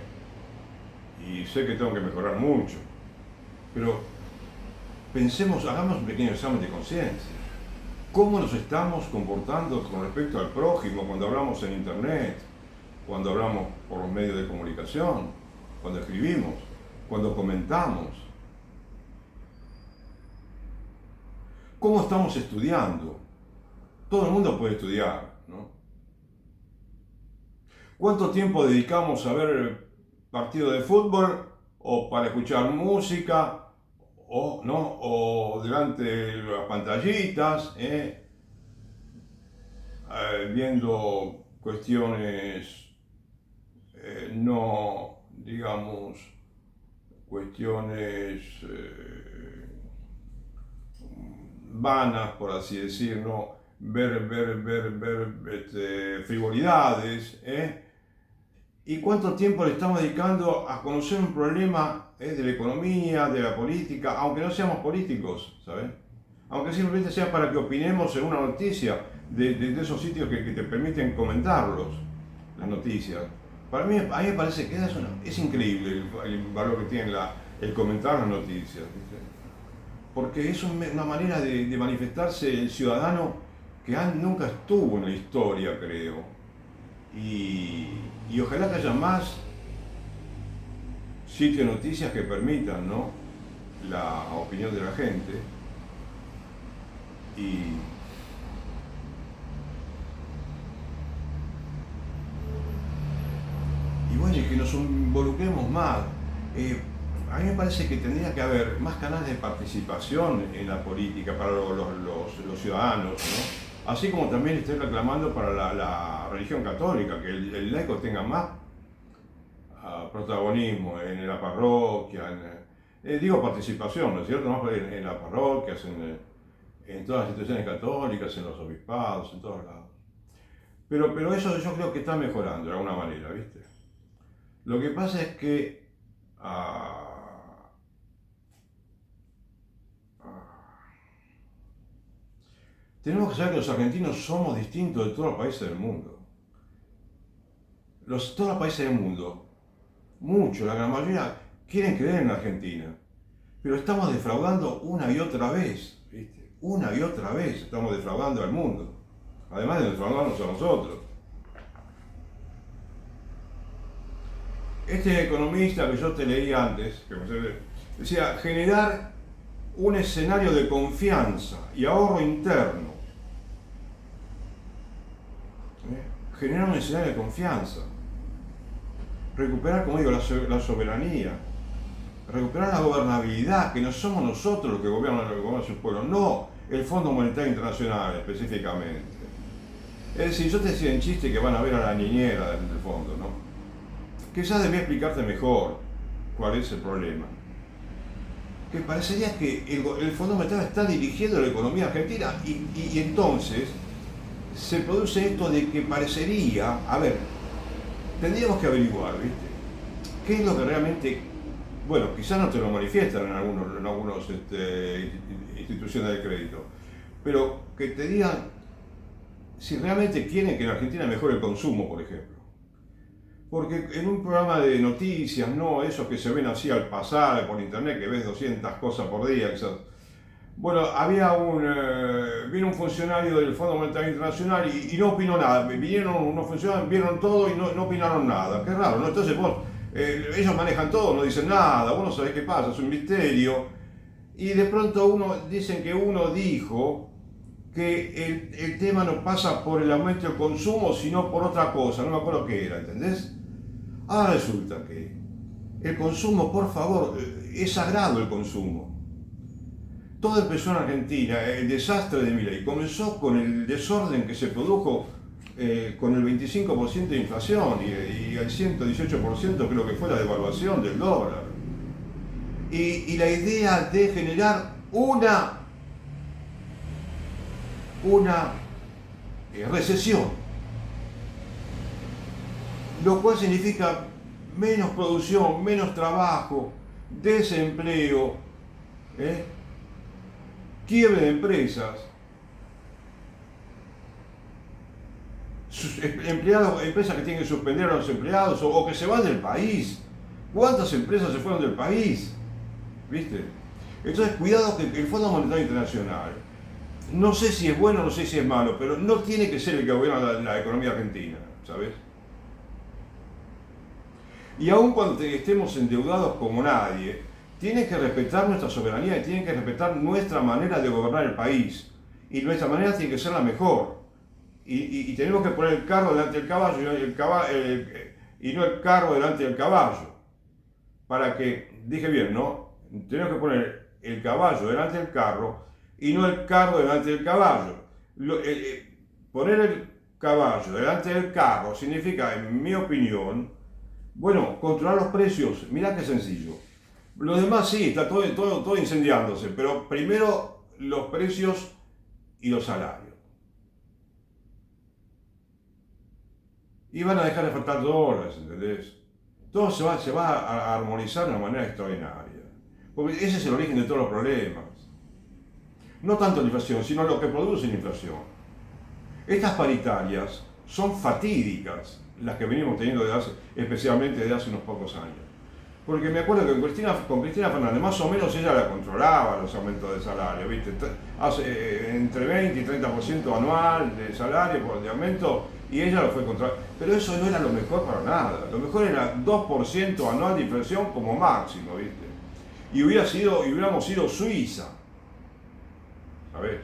Y sé que tengo que mejorar mucho. Pero pensemos, hagamos un pequeño examen de conciencia. ¿Cómo nos estamos comportando con respecto al prójimo cuando hablamos en internet, cuando hablamos por los medios de comunicación, cuando escribimos, cuando comentamos? ¿Cómo estamos estudiando? Todo el mundo puede estudiar, ¿no? ¿Cuánto tiempo dedicamos a ver partido de fútbol o para escuchar música o, ¿no? O delante de las pantallitas, viendo cuestiones no, digamos, cuestiones vanas, por así decirlo, ver frivolidades, ¿Y cuánto tiempo le estamos dedicando a conocer un problema de la economía, de la política, aunque no seamos políticos, ¿sabes? Aunque simplemente sea para que opinemos en una noticia de esos sitios que te permiten comentarlos, las noticias. Para mí, a mí me parece que es increíble el valor que tiene el comentar las noticias, ¿viste? Porque es una manera de manifestarse el ciudadano que nunca estuvo en la historia, creo. Y ojalá que haya más sitios de noticias que permitan, ¿no?, la opinión de la gente. Y bueno, y que nos involucremos más. A mí me parece que tendría que haber más canales de participación en la política para los ciudadanos, ¿no? Así como también estoy reclamando para la religión católica, que el laico tenga más protagonismo en la parroquia, digo participación, ¿no es cierto? Más en las parroquias, en todas las instituciones católicas, en los obispados, en todos lados. Pero eso yo creo que está mejorando de alguna manera, ¿viste? Lo que pasa es que tenemos que saber que los argentinos somos distintos de todos los países del mundo. Todos los países del mundo, muchos, la gran mayoría, quieren creer en la Argentina. Pero estamos defraudando una y otra vez, ¿viste? Una y otra vez estamos defraudando al mundo. Además de defraudarnos a nosotros. Este economista que yo te leí antes, que decía, generar un escenario de confianza y ahorro interno. Generar un escenario de confianza. Recuperar, como digo, la soberanía. Recuperar la gobernabilidad, que no somos nosotros los que gobiernan sus pueblos, no el Fondo Monetario Internacional específicamente. Es decir, yo te decía en chiste que van a ver a la niñera del fondo, ¿no? Quizás debía explicarte mejor cuál es el problema. Que parecería que el Fondo Monetario está dirigiendo la economía argentina y entonces se produce esto de que parecería, a ver, tendríamos que averiguar, ¿viste? ¿Qué es lo que realmente, bueno, quizás no te lo manifiestan en algunas instituciones de crédito, pero que te digan si realmente quieren que en Argentina mejore el consumo, por ejemplo. Porque en un programa de noticias, no esos que se ven así al pasar por internet, que ves 200 cosas por día, quizás. Bueno, vino un funcionario del Fondo Monetario Internacional y no opinó nada. Vinieron unos funcionarios, vieron todo y no opinaron nada. Qué raro, ¿no? Entonces ellos manejan todo, no dicen nada, vos no sabés qué pasa, es un misterio. Y de pronto dicen que uno dijo que el tema no pasa por el aumento del consumo, sino por otra cosa, no me acuerdo qué era, ¿entendés? Ahora resulta que el consumo, por favor, es sagrado el consumo. Todo empezó en Argentina, el desastre de Milei comenzó con el desorden que se produjo con el 25% de inflación y el 118% creo que fue la devaluación del dólar. Y la idea de generar una recesión, lo cual significa menos producción, menos trabajo, desempleo, quiebre de empresas, empleados, empresas que tienen que suspender a los empleados o que se van del país. ¿Cuántas empresas se fueron del país? ¿Viste? Entonces, cuidado que el Fondo Monetario Internacional, no sé si es bueno, no sé si es malo, pero no tiene que ser el que gobierna la economía argentina, ¿sabes? Y aun cuando estemos endeudados como nadie, tienen que respetar nuestra soberanía y tienen que respetar nuestra manera de gobernar el país. Y nuestra manera tiene que ser la mejor. Y tenemos que poner el carro delante del caballo y no el carro delante del caballo. Para que, dije bien, ¿no? Tenemos que poner el caballo delante del carro y no el carro delante del caballo. Poner el caballo delante del carro significa, en mi opinión, bueno, controlar los precios. Mirá qué sencillo. Lo demás sí, está todo incendiándose, pero primero los precios y los salarios. Y van a dejar de faltar dólares, ¿entendés? Todo se va a armonizar de una manera extraordinaria. Porque ese es el origen de todos los problemas. No tanto la inflación, sino lo que produce la inflación. Estas paritarias son fatídicas, las que venimos teniendo especialmente desde hace unos pocos años. Porque me acuerdo que con Cristina Fernández, más o menos ella la controlaba los aumentos de salario, ¿viste? Entre 20 y 30% anual de salario, de aumento, y ella lo fue controlando. Pero eso no era lo mejor para nada. Lo mejor era 2% anual de inflación como máximo, ¿viste? Y hubiéramos sido Suiza, ¿sabes?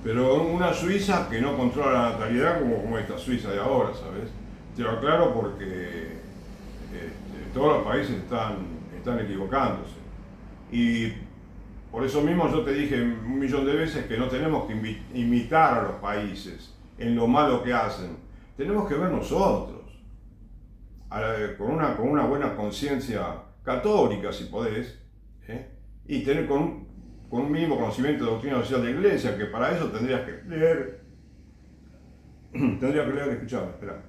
Pero una Suiza que no controla la natalidad como esta Suiza de ahora, ¿sabes? Te lo aclaro porque todos los países están equivocándose. Y por eso mismo yo te dije 1.000.000 de veces que no tenemos que imitar a los países en lo malo que hacen. Tenemos que ver nosotros, con una buena conciencia católica, si podés, y tener con un mínimo conocimiento de doctrina social de la Iglesia, que para eso tendrías que leer, escuchame, espera.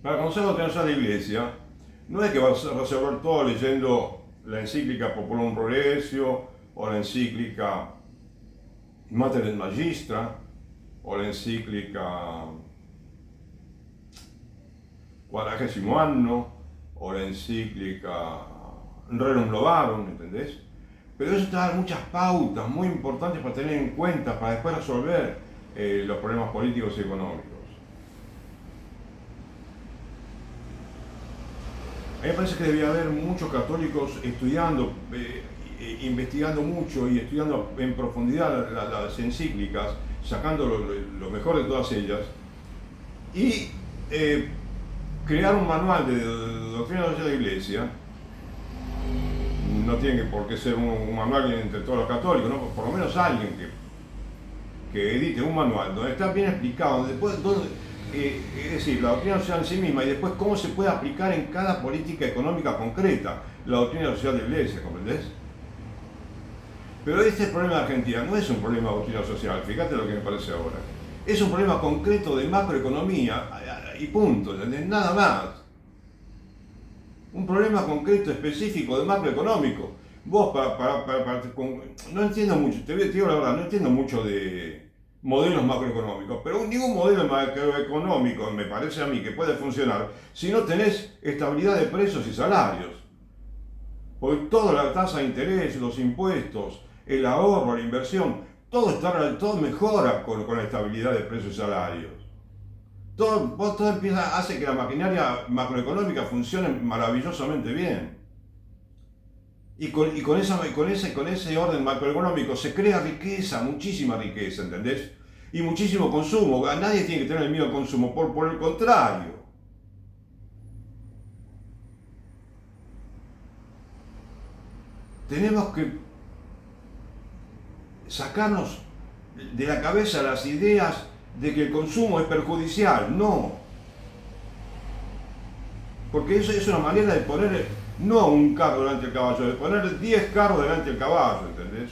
Para conocer la doctrina social de la Iglesia, no es que vas a resolver todo leyendo la encíclica Populorum Progressio, o la encíclica Mater et Magistra, o la encíclica Quadragesimo Anno, o la encíclica Rerum Novarum, ¿entendés? Pero eso te da muchas pautas muy importantes para tener en cuenta, para después resolver los problemas políticos y económicos. A mí me parece que debía haber muchos católicos estudiando, investigando mucho y estudiando en profundidad las encíclicas, sacando lo mejor de todas ellas, y crear un manual de doctrina social de la Iglesia. No tiene por qué ser un manual entre todos los católicos, ¿no? Por lo menos alguien que edite un manual donde está bien explicado, es decir, la doctrina social en sí misma y después cómo se puede aplicar en cada política económica concreta la doctrina social de la Iglesia, ¿comprendés? Pero este problema de Argentina no es un problema de doctrina social, fíjate lo que me parece ahora. Es un problema concreto de macroeconomía y punto, ¿entendés? Nada más. Un problema concreto, específico, de macroeconómico. Vos, no entiendo mucho, te digo la verdad, no entiendo mucho de modelos macroeconómicos, pero ningún modelo macroeconómico me parece a mí que puede funcionar si no tenés estabilidad de precios y salarios. Porque toda la tasa de interés, los impuestos, el ahorro, la inversión, todo mejora con la estabilidad de precios y salarios. todo empieza, hace que la maquinaria macroeconómica funcione maravillosamente bien. Con ese orden macroeconómico se crea riqueza, muchísima riqueza, ¿entendés? Y muchísimo consumo. Nadie tiene que tener el miedo al consumo, por el contrario. Tenemos que sacarnos de la cabeza las ideas de que el consumo es perjudicial. No. Porque eso es una manera de poner, no un carro delante del caballo, de poner 10 carros delante del caballo, ¿entendés?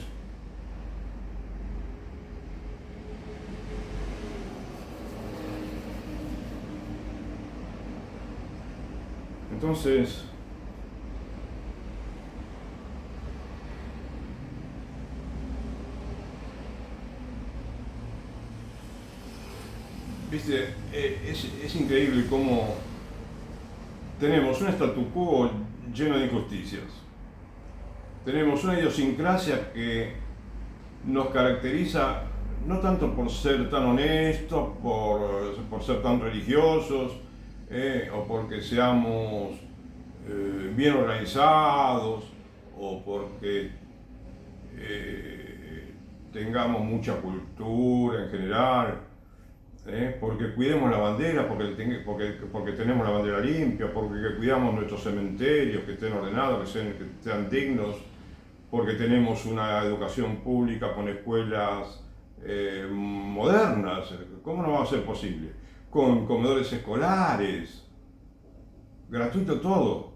Entonces, viste, es increíble cómo tenemos un statu quo lleno de injusticias. Tenemos una idiosincrasia que nos caracteriza no tanto por ser tan honestos, por ser tan religiosos, o porque seamos bien organizados, o porque tengamos mucha cultura en general, porque cuidemos la bandera, porque tenemos la bandera limpia, porque cuidamos nuestros cementerios, que estén ordenados, que sean dignos, porque tenemos una educación pública con escuelas modernas. ¿Cómo no va a ser posible? Con comedores escolares, gratuito todo.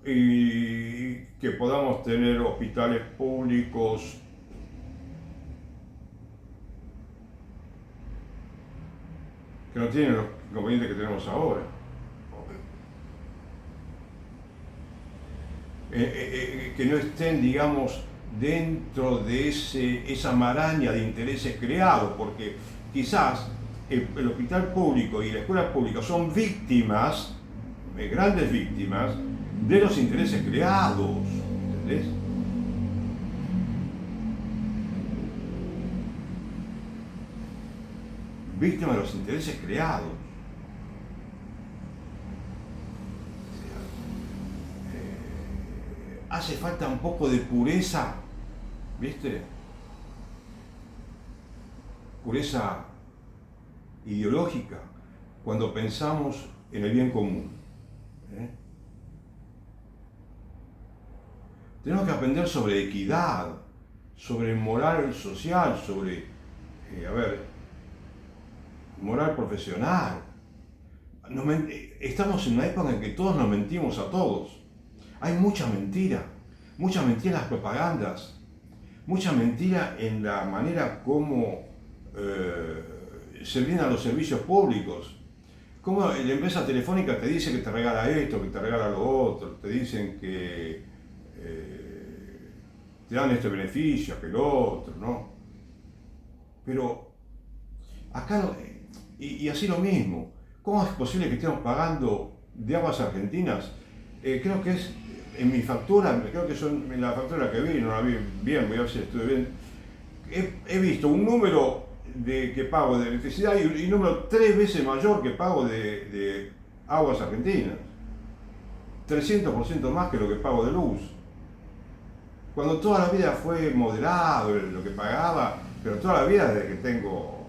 Y que podamos tener hospitales públicos que no tienen los inconvenientes que tenemos ahora. Que no estén, digamos, dentro de esa maraña de intereses creados, porque quizás el hospital público y la escuela pública son víctimas, grandes víctimas, de los intereses creados, ¿entendés? Víctimas de los intereses creados. Hace falta un poco de pureza, ¿viste? Pureza ideológica cuando pensamos en el bien común. Tenemos que aprender sobre equidad, sobre moral social, sobre, moral profesional. Estamos en una época en que todos nos mentimos a todos. Hay mucha mentira en las propagandas, mucha mentira en la manera como se brindan los servicios públicos. Como la empresa telefónica te dice que te regala esto, que te regala lo otro, te dicen que te dan este beneficio, aquel otro, ¿no? Pero acá no, y así lo mismo. ¿Cómo es posible que estemos pagando de Aguas Argentinas? Creo que es en mi factura, creo que son en la factura que vi, no la vi bien, voy a ver si estoy bien. He visto un número que pago de electricidad y un número 3 veces mayor que pago de Aguas Argentinas. 300% más que lo que pago de luz. Cuando toda la vida fue moderado lo que pagaba, pero toda la vida desde que tengo,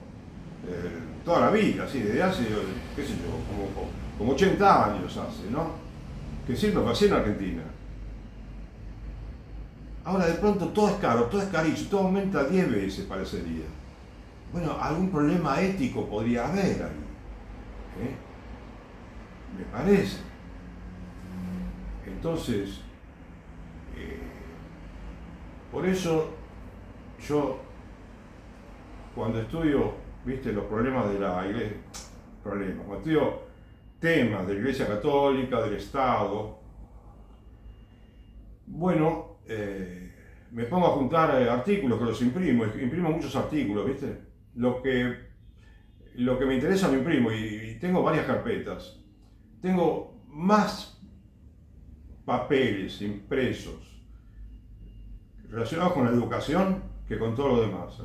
toda la vida, así, desde hace, qué sé yo, como 80 años hace, ¿no? Que siempre pasé en Argentina. Ahora de pronto todo es caro, todo es carísimo, todo aumenta 10 veces parecería. Bueno, algún problema ético podría haber ahí, me parece. Entonces, por eso yo cuando estudio, viste, los problemas de la iglesia, cuando estudio temas de la Iglesia Católica, del Estado, bueno, me pongo a juntar artículos que los imprimo muchos artículos, ¿viste? Lo que me interesa lo imprimo y tengo varias carpetas. Tengo más papeles impresos relacionados con la educación que con todo lo demás,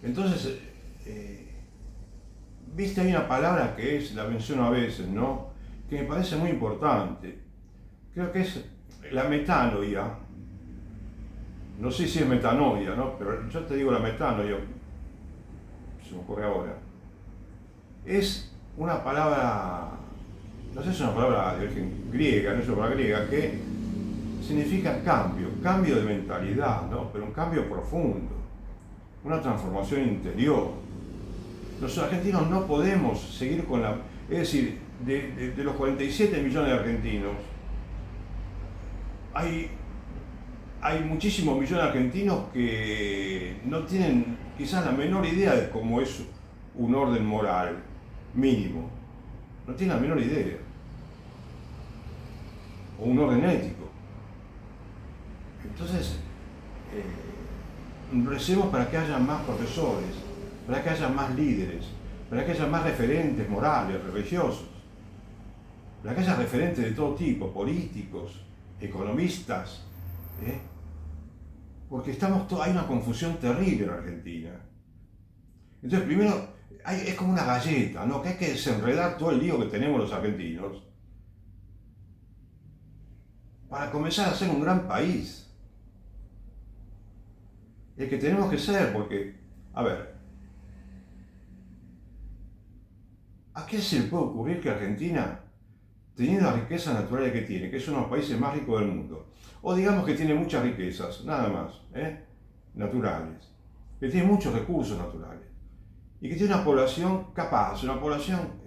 Entonces, viste, hay una palabra que es, la menciono a veces, ¿no? Que me parece muy importante. Creo que es la metanoia. No sé si es metanoia, ¿no? Pero yo te digo la metanoia, se me ocurre ahora. Es una palabra, no sé si es una palabra de origen griega, no es una palabra griega, que significa cambio, cambio de mentalidad, ¿no? Pero un cambio profundo, una transformación interior. Los argentinos no podemos seguir con la... Es decir, de los 47 millones de argentinos, hay muchísimos millones de argentinos que no tienen quizás la menor idea de cómo es un orden moral mínimo. No tienen la menor idea. O un orden ético. Entonces, recemos para que haya más profesores, para que haya más líderes, para que haya más referentes morales, religiosos, para que haya referentes de todo tipo, políticos, economistas, porque hay una confusión terrible en Argentina. Entonces, primero, es como una galleta, ¿no? Que hay que desenredar todo el lío que tenemos los argentinos para comenzar a ser un gran país. El que tenemos que ser, porque, a ver, ¿a qué se le puede ocurrir que Argentina, teniendo las riquezas naturales que tiene, que es uno de los países más ricos del mundo, o digamos que tiene muchas riquezas, nada más, naturales, que tiene muchos recursos naturales, y que tiene una población capaz, una población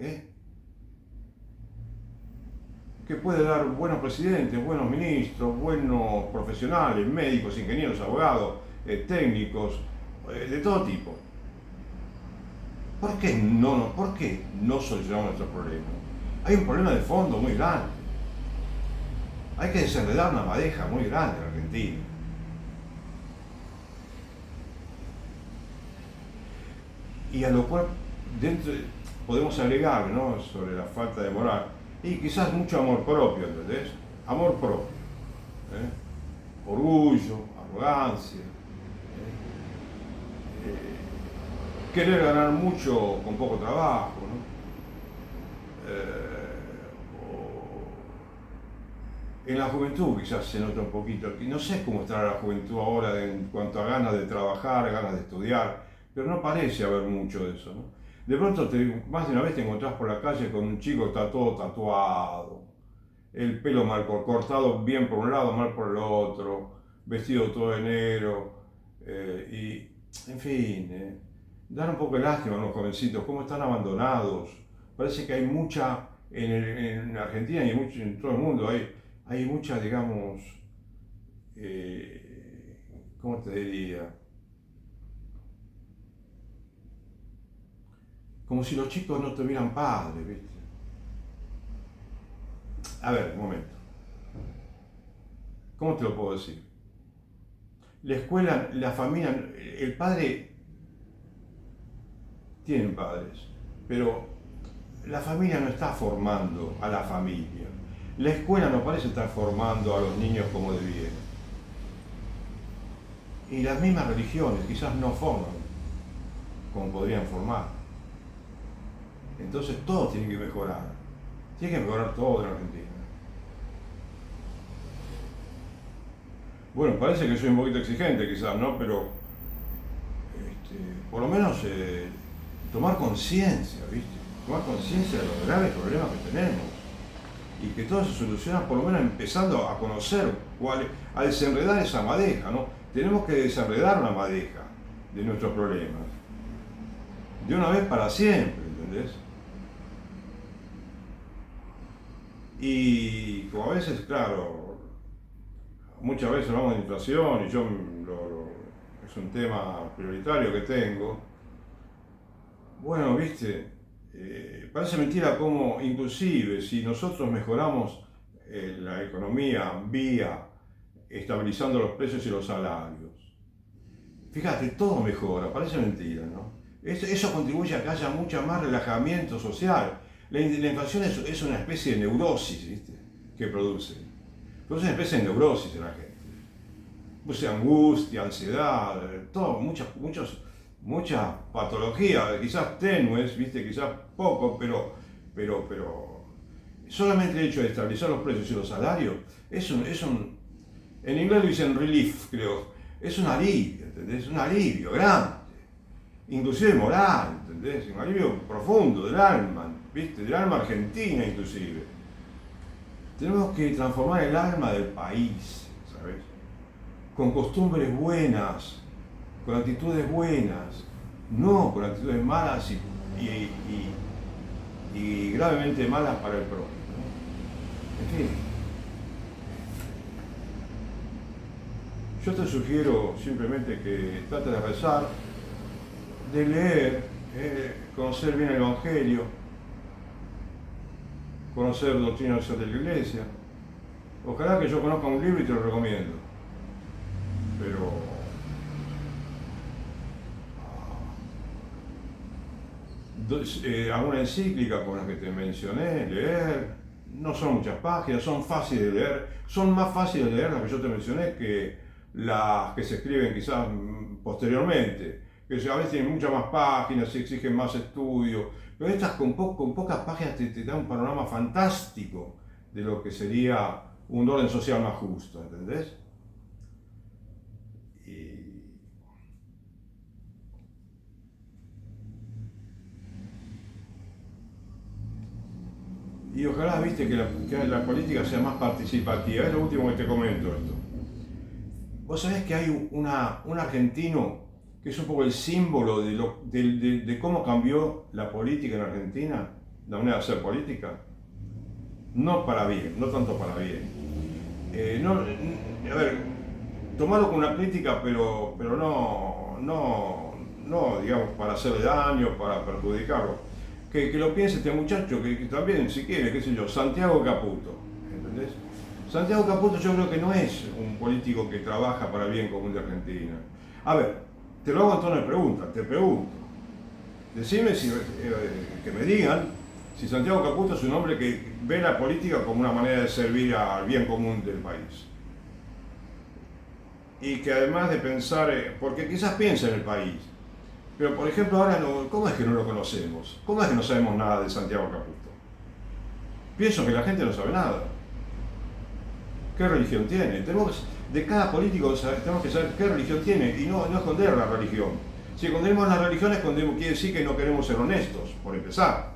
que puede dar buenos presidentes, buenos ministros, buenos profesionales, médicos, ingenieros, abogados, técnicos, de todo tipo? ¿Por qué no solucionamos nuestros problemas? Hay un problema de fondo muy grande. Hay que desenredar una madeja muy grande en Argentina. Y a lo cual podemos agregar, ¿no?, sobre la falta de moral, y quizás mucho amor propio, ¿entendés? Amor propio. Orgullo, arrogancia. Querer ganar mucho con poco trabajo, ¿no? En la juventud quizás se nota un poquito, y no sé cómo está la juventud ahora en cuanto a ganas de trabajar, ganas de estudiar, pero no parece haber mucho de eso, ¿no? De pronto más de una vez te encontrás por la calle con un chico que está todo tatuado, el pelo mal cortado bien por un lado, mal por el otro, vestido todo de negro, y en fin, dar un poco de lástima a los jovencitos, cómo están abandonados. Parece que hay mucha, en Argentina y mucho, en todo el mundo, hay mucha, digamos, ¿cómo te diría? Como si los chicos no tuvieran padres, ¿viste? A ver, un momento. ¿Cómo te lo puedo decir? La escuela, la familia, el padre, tienen padres, pero la familia no está formando a la familia. La escuela no parece estar formando a los niños como debiera. Y las mismas religiones quizás no forman como podrían formar. Entonces todo tiene que mejorar. Tiene que mejorar todo en Argentina. Bueno, parece que soy un poquito exigente quizás, ¿no? Pero por lo menos tomar conciencia, ¿viste? Tomar conciencia de los graves problemas que tenemos. Y que todo se soluciona por lo menos empezando a conocer a desenredar esa madeja, ¿no? Tenemos que desenredar una madeja de nuestros problemas. De una vez para siempre, ¿entendés? Y como a veces, claro, muchas veces hablamos de inflación y es un tema prioritario que tengo. Bueno, viste, parece mentira cómo inclusive si nosotros mejoramos la economía vía estabilizando los precios y los salarios, fíjate, todo mejora, parece mentira, ¿no? Eso contribuye a que haya mucho más relajamiento social. La inflación es una especie de neurosis, ¿viste?, que produce. Produce una especie de neurosis en la gente. Pues angustia, ansiedad, todo, muchos muchas patologías, quizás tenues, viste, quizás poco, pero solamente el hecho de estabilizar los precios y los salarios en inglés lo dicen relief, creo, es un alivio, ¿entendés? Un alivio grande, inclusive moral, ¿entendés? Un alivio profundo del alma, viste, del alma argentina inclusive. Tenemos que transformar el alma del país, ¿sabes? Con costumbres buenas, con actitudes buenas, no con actitudes malas y gravemente malas para el prójimo. En fin, yo te sugiero simplemente que trates de rezar, de leer, conocer bien el Evangelio, conocer doctrina de la Iglesia. Ojalá que yo conozca un libro y te lo recomiendo. Pero alguna encíclica como las que te mencioné, leer, no son muchas páginas, son fáciles de leer, son más fáciles de leer las que yo te mencioné que las que se escriben quizás posteriormente, que a veces tienen muchas más páginas, se exigen más estudio, pero estas con pocas páginas te dan un panorama fantástico de lo que sería un orden social más justo, ¿entendés? Y ojalá, viste, que la política sea más participativa. Es lo último que te comento esto. Vos sabés que hay un argentino que es un poco el símbolo de cómo cambió la política en Argentina, la manera de hacer política. No para bien, no tanto para bien. A ver, tomarlo con una crítica, pero no, digamos, para hacerle daño, para perjudicarlo. Que lo piense este muchacho, que también, si quiere, qué sé yo, Santiago Caputo, ¿entendés? Santiago Caputo yo creo que no es un político que trabaja para el bien común de Argentina. A ver, te lo hago en tono de pregunta, te pregunto. Decime que me digan si Santiago Caputo es un hombre que ve la política como una manera de servir al bien común del país. Y que además de pensar, porque quizás piensa en el país, pero por ejemplo ahora, ¿cómo es que no lo conocemos? ¿Cómo es que no sabemos nada de Santiago Caputo? Pienso que la gente no sabe nada. ¿Qué religión tiene? De cada político tenemos que saber qué religión tiene y no esconder la religión. Si escondemos las religiones, quiere decir que no queremos ser honestos, por empezar.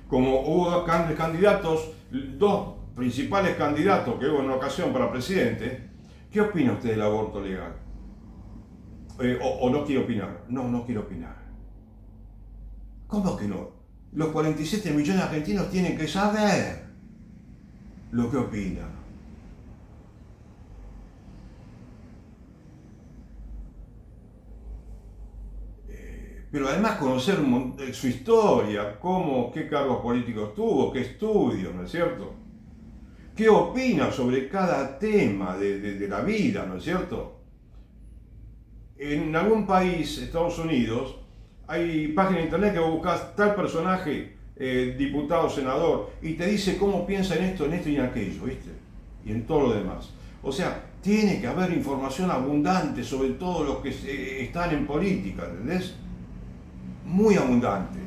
Como hubo dos candidatos, dos principales candidatos que hubo en una ocasión para presidente, ¿qué opina usted del aborto legal? O no quiere opinar. No quiero opinar. ¿Cómo que no? Los 47 millones de argentinos tienen que saber lo que opina. Pero además conocer su historia, qué cargos políticos tuvo, qué estudios, ¿no es cierto? ¿Qué opina sobre cada tema de la vida, ¿no es cierto? En algún país, Estados Unidos, hay páginas de internet que vos buscas tal personaje, diputado, senador, y te dice cómo piensa en esto y en aquello, ¿viste? Y en todo lo demás. O sea, tiene que haber información abundante sobre todo los que están en política, ¿entendés? Muy abundante.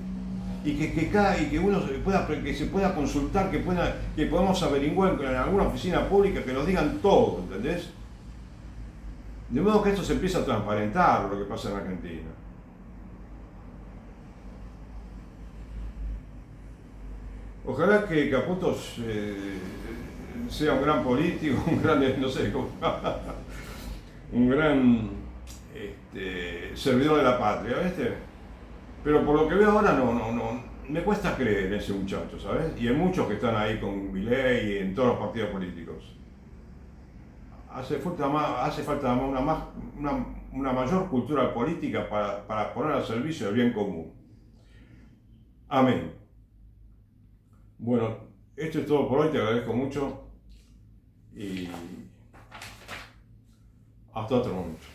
Y que se pueda consultar, que podamos averiguar en alguna oficina pública que nos digan todo, ¿entendés? De modo que esto se empieza a transparentar lo que pasa en Argentina. Ojalá que Caputo sea un gran político, un gran, no sé, un gran servidor de la patria, ¿viste? Pero por lo que veo ahora me cuesta creer en ese muchacho, ¿sabes? Y en muchos que están ahí con Milei y en todos los partidos políticos. Hace falta una mayor cultura política para poner al servicio del bien común. Amén. Bueno, esto es todo por hoy, te agradezco mucho y hasta otro momento.